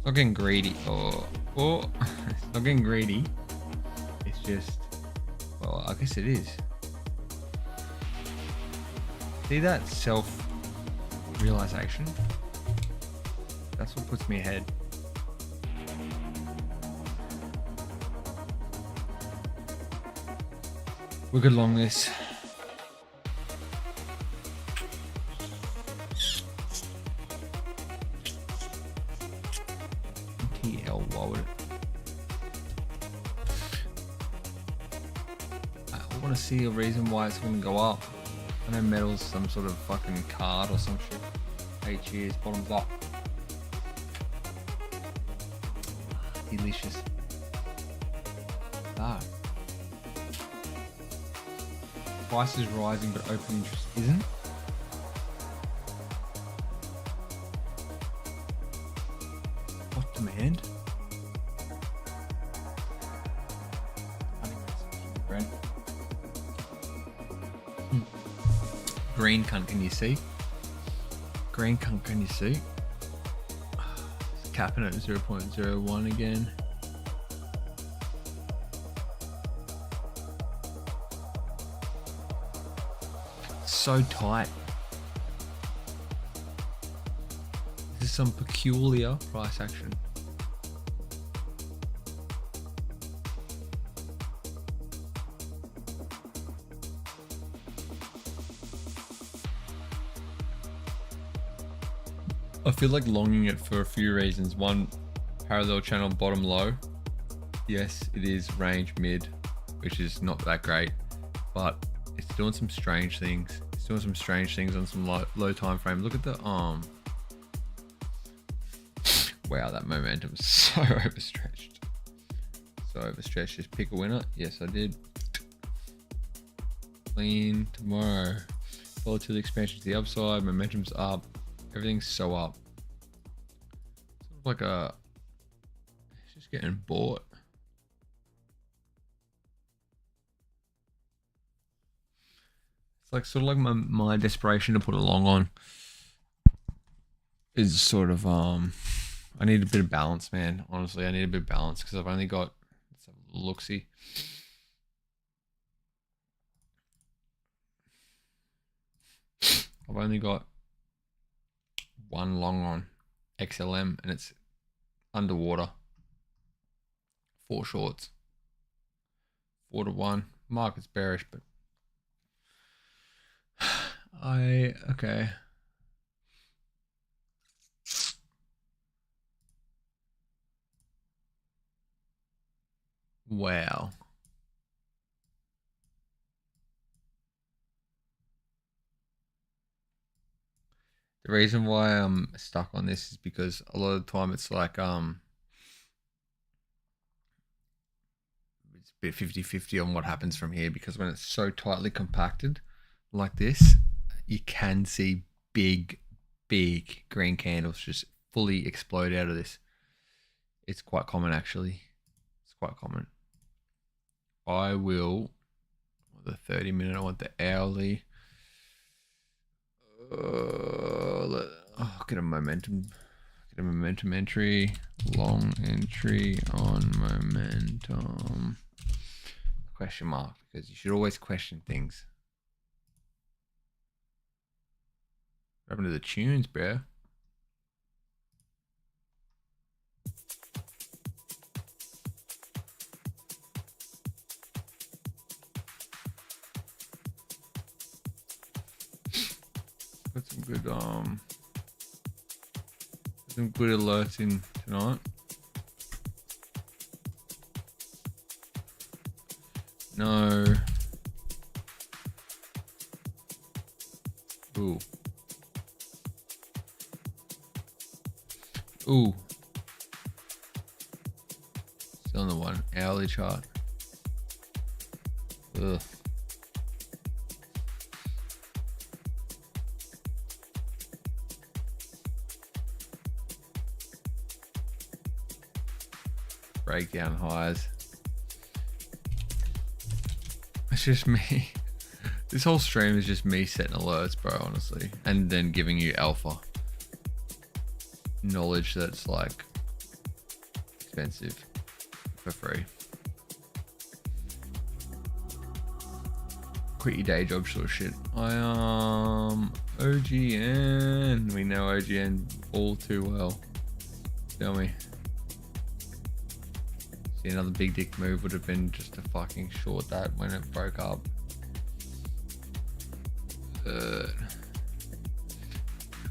S1: Not getting greedy, it's not getting greedy. It's just, well, I guess it is. See that self-realization? That's what puts me ahead. We could long this. I want to see a reason why it's going to go up. I know metal's some sort of fucking card or some shit. 8 years, bottoms up. Delicious. Ah. Price is rising, but open interest isn't. What demand? Green cunt, can you see? Green cunt, can you see? It's capping at 0.01 again. So tight. This is some peculiar price action. I feel like longing it for a few reasons. One, parallel channel bottom low. Yes, it is range mid, which is not that great, but it's doing some strange things. It's doing some strange things on some low time frame. Look at the arm. Wow, that momentum is so overstretched. So overstretched. Just pick a winner. Yes, I did. Clean tomorrow. Volatility expansion to the upside. Momentum's up. Everything's so up. Sort of like a... It's just getting bought. It's like sort of like my desperation to put a long on is sort of I need a bit of balance, man. Honestly, I need a bit of balance because I've only got, let's have a look-see. I've only got one long on XLM and it's underwater. 4 shorts. 4-1. Market's bearish, but okay. Wow. The reason why I'm stuck on this is because a lot of the time it's like it's a bit 50-50 on what happens from here, because when it's so tightly compacted like this, you can see big green candles just fully explode out of this. It's quite common, actually. It's quite common. I will, the 30-minute, I want the hourly. Get a momentum entry, long entry on momentum, question mark, because you should always question things. What happened to the tunes, bro? Got some good alerts in tonight. No. Ooh. Ooh. Still on the 1 hourly chart. Ugh. Breakdown highs. It's just me. This whole stream is just me setting alerts, bro, honestly. And then giving you alpha. Knowledge that's like expensive for free. Quit your day job sort of shit. I OGN. We know OGN all too well. Tell me. See, another big dick move would have been just to fucking short that when it broke up.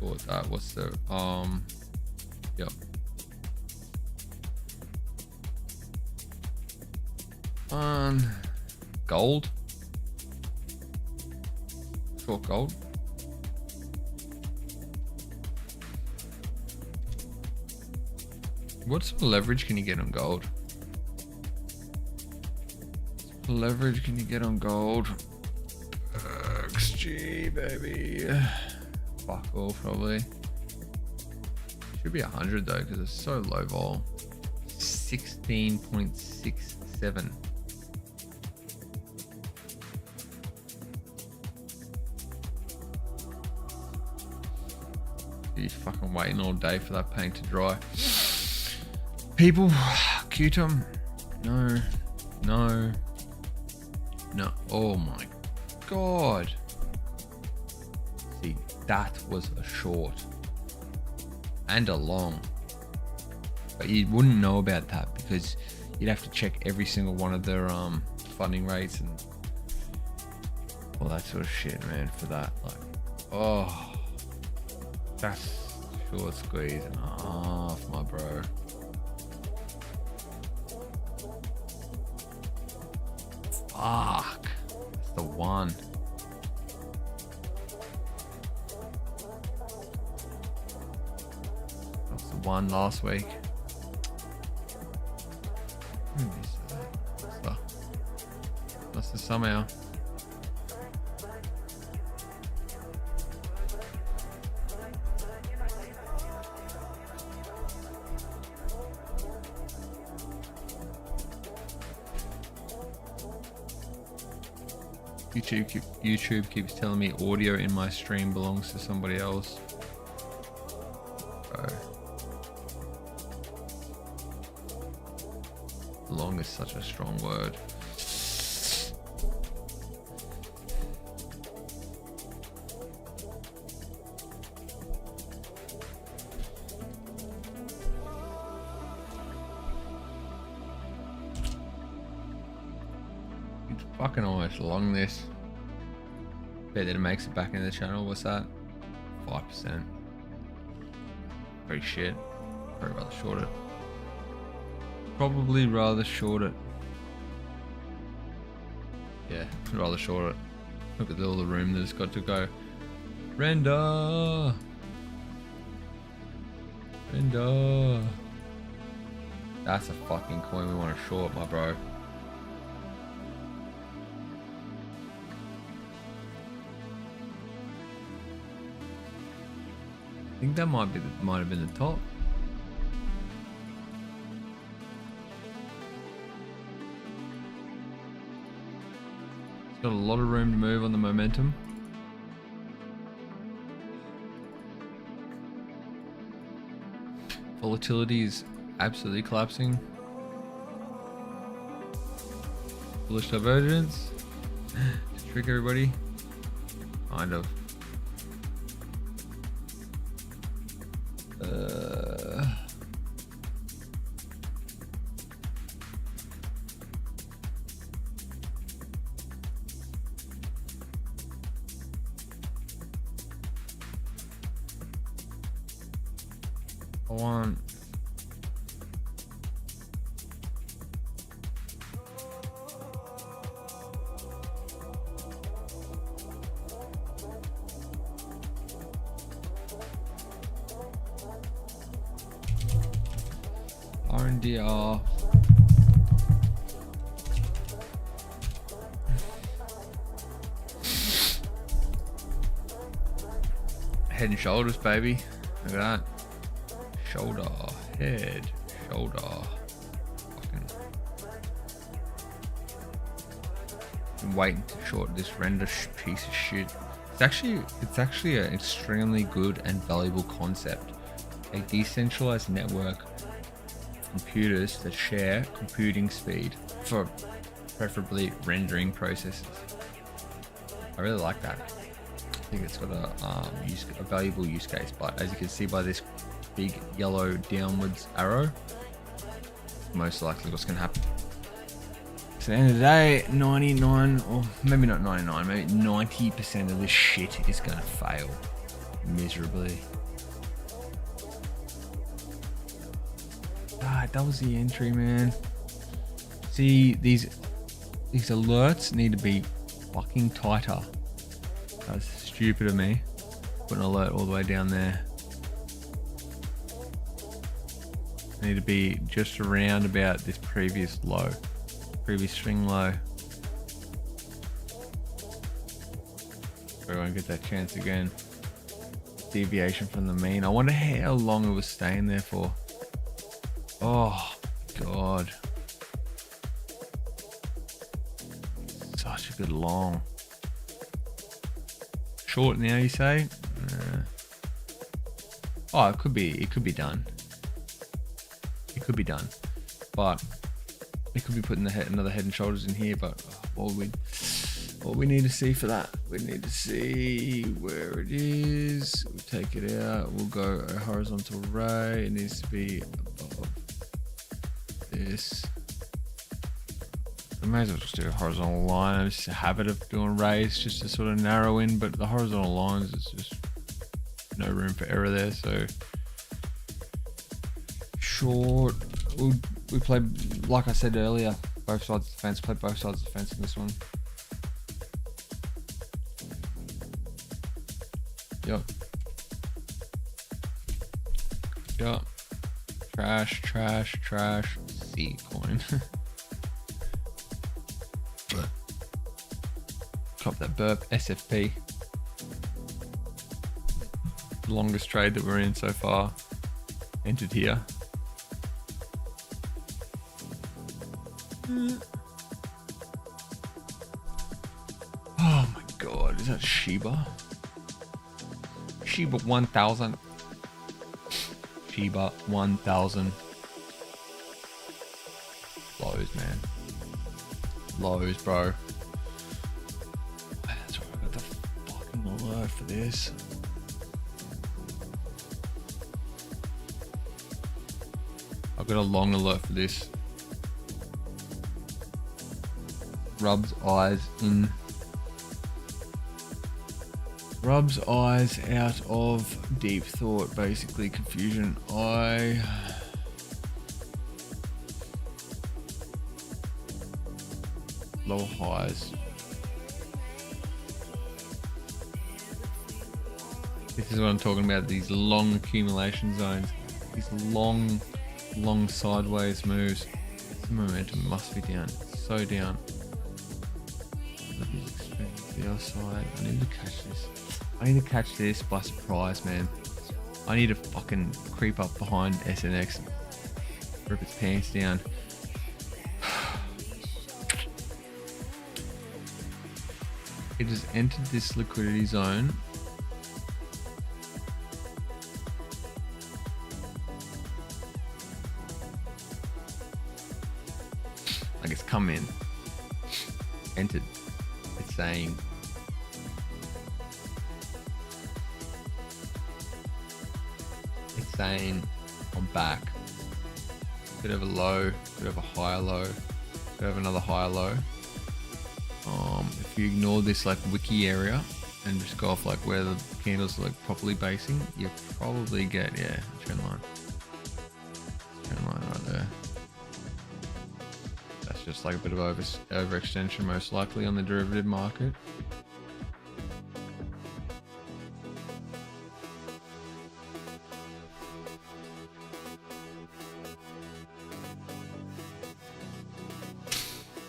S1: Short that. What's the yep. Gold. Short gold. What sort of leverage can you get on gold? What leverage can you get on gold? XG, baby. Fuck all, probably. Should be 100 though, because it's so low vol. 16.67. You're fucking waiting all day for that paint to dry. People, Qtum. No. No. No. Oh my god. See, that was a short. And a long. But you wouldn't know about that because you'd have to check every single one of their funding rates and all that sort of shit, man, for that. Like, oh, that's short squeeze and a half, my bro. Fuck. That's the one. That's the one last week. That's the somehow. YouTube keeps telling me audio in my stream belongs to somebody else. Bro. Long is such a strong word. It's fucking almost long this. Bet that it makes it back into the channel. What's that? 5%. Pretty shit. Probably rather short it. Probably rather short it. Yeah, rather short it. Look at all the room that it's got to go. Render. That's a fucking coin we want to short, my bro. I think that might have been the top. It's got a lot of room to move on the momentum. Volatility is absolutely collapsing. Bullish divergence. Just trick everybody. Kind of. I want RNDR. Head and shoulders, baby. Look at that. Shoulder, head, shoulder. Fucking. Been waiting to short this render piece of shit. It's actually an extremely good and valuable concept. A decentralized network of computers that share computing speed for preferably rendering processes. I really like that. I think it's got a valuable use case, but as you can see by this big yellow downwards arrow, most likely what's going to happen. So at the end of the day, 99, or maybe not 99, maybe 90% of this shit is going to fail miserably. Ah, that was the entry, man. See, these alerts need to be fucking tighter. That's stupid of me. Put an alert all the way down there. Need to be just around about this previous string low. We won't get that chance again. Deviation from the mean. I wonder how long it was staying there for. Oh god, such a good long. Short now, you say? Oh, it could be done. It could be done, but it could be putting another head and shoulders in here. But what we need to see for that, we need to see where it is. We'll take it out. We'll go a horizontal ray. It needs to be above this. I may as well just do a horizontal line. I'm just a habit of doing rays just to sort of narrow in, but the horizontal lines is just no room for error there. So short. We played, like I said earlier, both sides of the fence. Played both sides of the fence in this one. Yep. Trash. C coin. Cop that burp. SFP. The longest trade that we're in so far. Entered here. Oh my god, is that Shiba? Shiba 1000. Shiba 1000. Lows, man. Lows, bro. That's why I got the fucking alert for this. I've got a long alert for this. Rubs eyes in. Rubs eyes out of deep thought, basically confusion. Lower highs. This is what I'm talking about. These long accumulation zones, these long sideways moves. The momentum must be down, so down. Look at these expenses to the other side. I need to catch this. I need to catch this by surprise, man. I need to fucking creep up behind SNX, rip its pants down. It has entered this liquidity zone. Like it's come in, entered. It's saying I'm back. Bit of a low, bit of a higher low, bit of another higher low. If you ignore this like wiki area and just go off like where the candles are like properly basing, you probably get trend line right there. That's just like a bit of overextension most likely on the derivative market.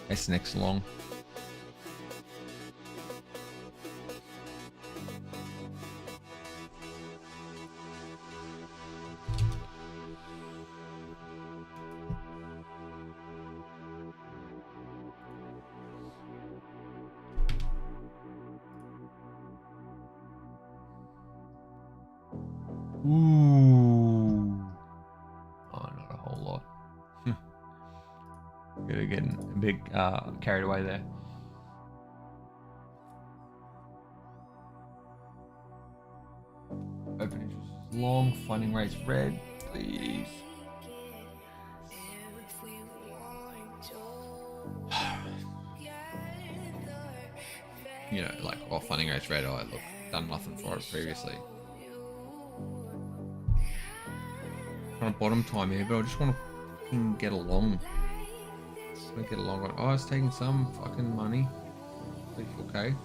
S1: SNX long. Ooh. Oh, not a whole lot. We're getting a bit carried away there. Open interest long, funding rates red, please. You know, like, oh, funding rates red, oh, look, done nothing for it previously. Trying to bottom time here, but I just want to fucking get along. Just want to get along. Oh, it's taking some fucking money. Okay.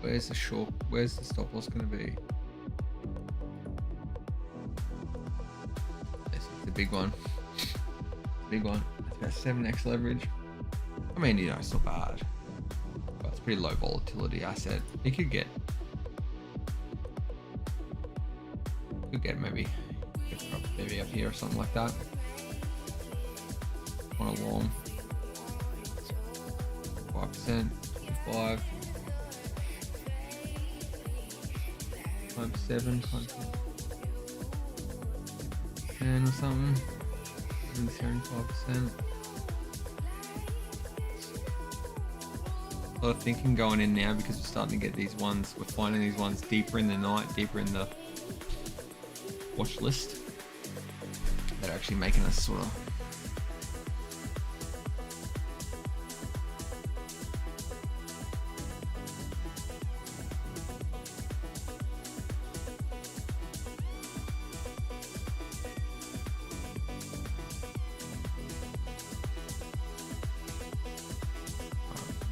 S1: Where's the short? Where's the stop loss going to be? This is the big one. Big one. It's about 7x leverage. I mean, you know, it's not bad, but it's pretty low volatility asset. You could get maybe up here or something like that. On a long 5%, 25. Times 7 times 10 or something. 75%. A lot of thinking going in now because we're starting to get these ones. We're finding these ones deeper in the night, deeper in the watch list. They're actually making us sort of.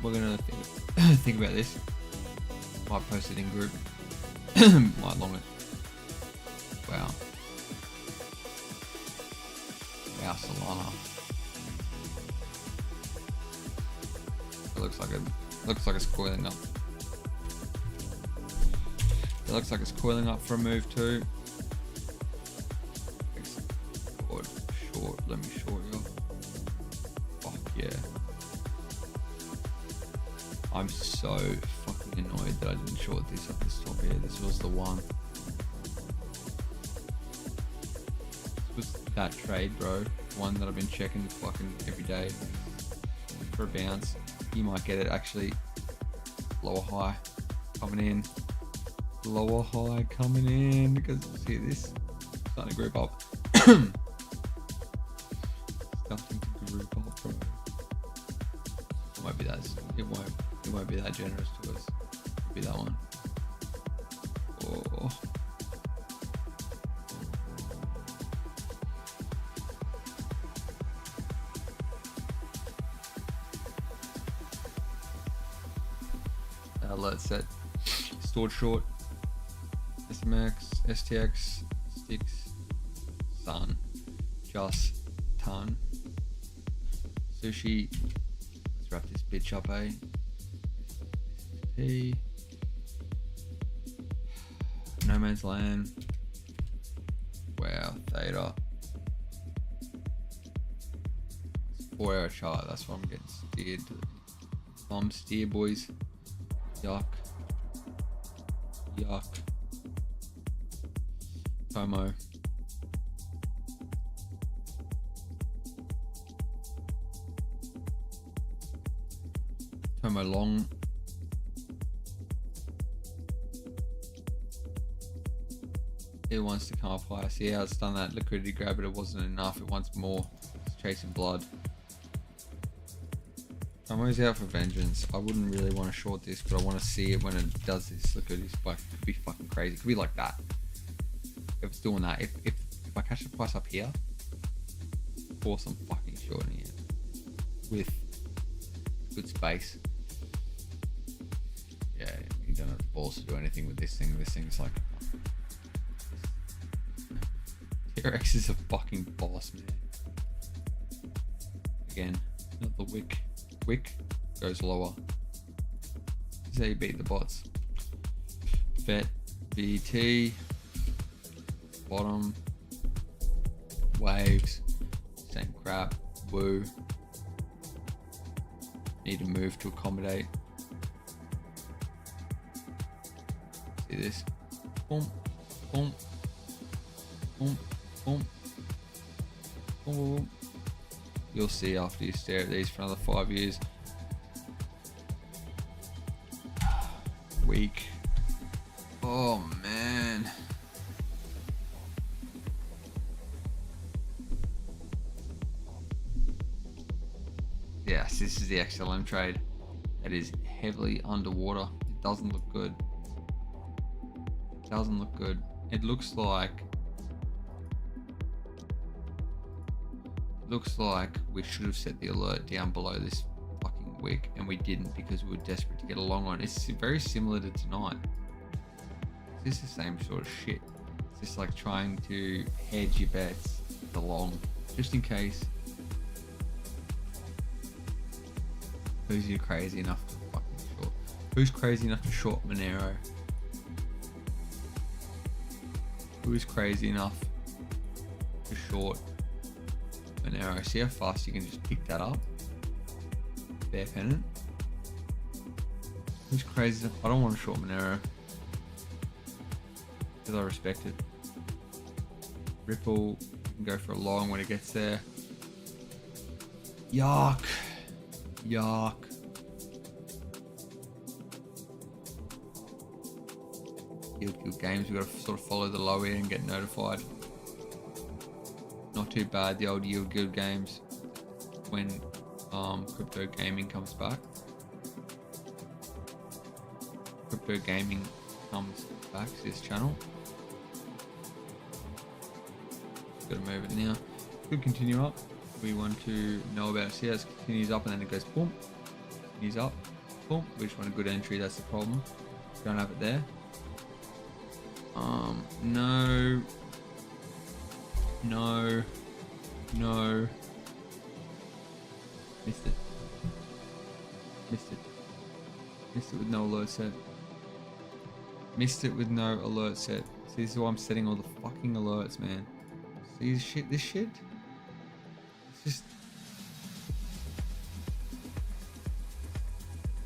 S1: We're gonna think about this. Might post it in group. Might long it. Wow. Wow, Solana. It looks like it's coiling up. It looks like it's coiling up for a move too. Short. Let me short you. Fuck yeah. I'm so fucking annoyed that I didn't short this at this top here. This was the one. This was that trade, bro. One that I've been checking fucking every day for a bounce. You might get it actually. Lower high coming in. Lower high coming in because see this starting to group up. Starting to group up, bro. It won't be that. It won't be that generous to us. It'll be that one. Oh. Alert set. Stored short. SMX, STX, sticks, sun, just ton. Sushi. Let's wrap this bitch up, eh? P. No Man's Land. Wow, theta. 4-hour chart, that's what I'm getting steered to. Steer, boys. Yuck. Yuck. TOMO. TOMO long. It wants to come up higher. See how it's done that liquidity grab, but it wasn't enough. It wants more. It's chasing blood. TOMO's out for vengeance. I wouldn't really want to short this, but I want to see it when it does this. Look at this spike. It could be fucking crazy. It could be like that. If it's doing that, if I catch the price up here, of course I'm fucking shorting it with good space. Yeah, you don't have the balls to do anything with this thing. This thing's like TRX is a fucking boss, man. Again, not the wick. Wick goes lower. This is how you beat the bots. FET, VT, bottom, waves, same crap, woo. Need to move to accommodate. See this? Boom, boom, boom, boom, boom, boom. You'll see after you stare at these for another 5 years. Weak. Oh man. Yes, this is the XLM trade. That is heavily underwater. It doesn't look good. It doesn't look good. It looks like we should have set the alert down below this fucking wick, and we didn't because we were desperate to get a long on. It's very similar to tonight. It's the same sort of shit. It's just like trying to hedge your bets the long, just in case. Who's you crazy enough to fucking short? Who's crazy enough to short Monero? Who's crazy enough to short Monero? See how fast you can just pick that up? Bear pennant. Who's crazy enough? I don't want to short Monero because I respect it. Ripple, you can go for a long when it gets there. Yuck. Yuck. Yield games, we've got to sort of follow the low end and get notified. Not too bad, the old yield guild games when crypto gaming comes back. Crypto gaming comes back to this channel. Gotta move it now. Could continue up. We want to know about it. See how it continues up and then it goes boom. Continues up. Boom. We just want a good entry, that's the problem. Don't have it there. No. No. No. Missed it. Missed it. Missed it with no alert set. Missed it with no alert set. See, this is why I'm setting all the fucking alerts, man. See this shit? This shit? It's just...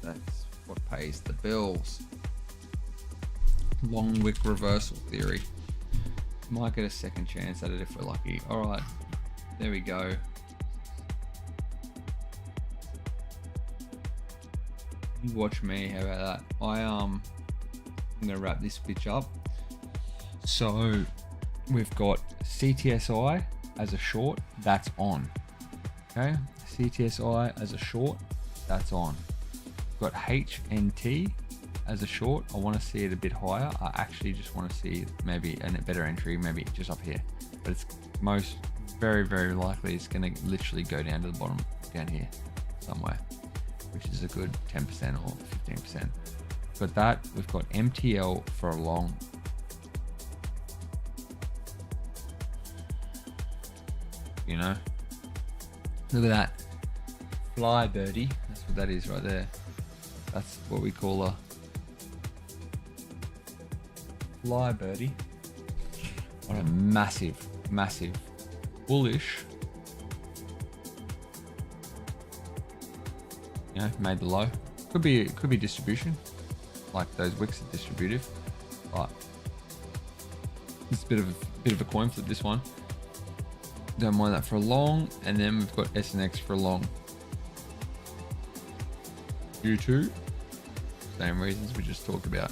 S1: That's what pays the bills. Long wick reversal theory. Might get a second chance at it if we're lucky. Alright, there we go. You watch me, how about that? I'm gonna wrap this bitch up. So we've got CTSI as a short, that's on. Okay, CTSI as a short, that's on. We've got HNT as a short. I want to see it a bit higher. I actually just want to see maybe a better entry, maybe just up here. But it's most very, very likely it's going to literally go down to the bottom down here somewhere, which is a good 10% or 15%. But that, we've got MTL for a long. You know, look at that fly birdie. That's what that is right there. That's what we call a fly birdie on a massive bullish. You know, made the low. Could be distribution, like those wicks are distributive, but it's a bit of a coin flip, this one. Don't mind that for a long, and then we've got SNX for a long. U2, same reasons we just talked about.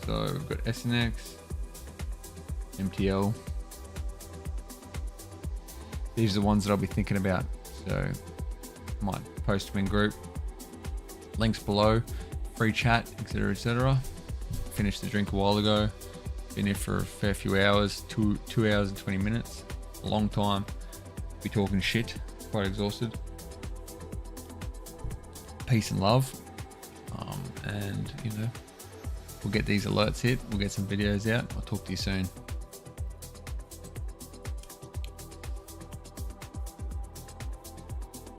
S1: So we've got SNX, MTL. These are the ones that I'll be thinking about. So might post them in group. Links below, free chat, etc., etc. Finished the drink a while ago. Been here for a fair few hours, 2 hours and 20 minutes. A long time. Be talking shit. Quite exhausted. Peace and love. And you know, we'll get these alerts hit. We'll get some videos out. I'll talk to you soon.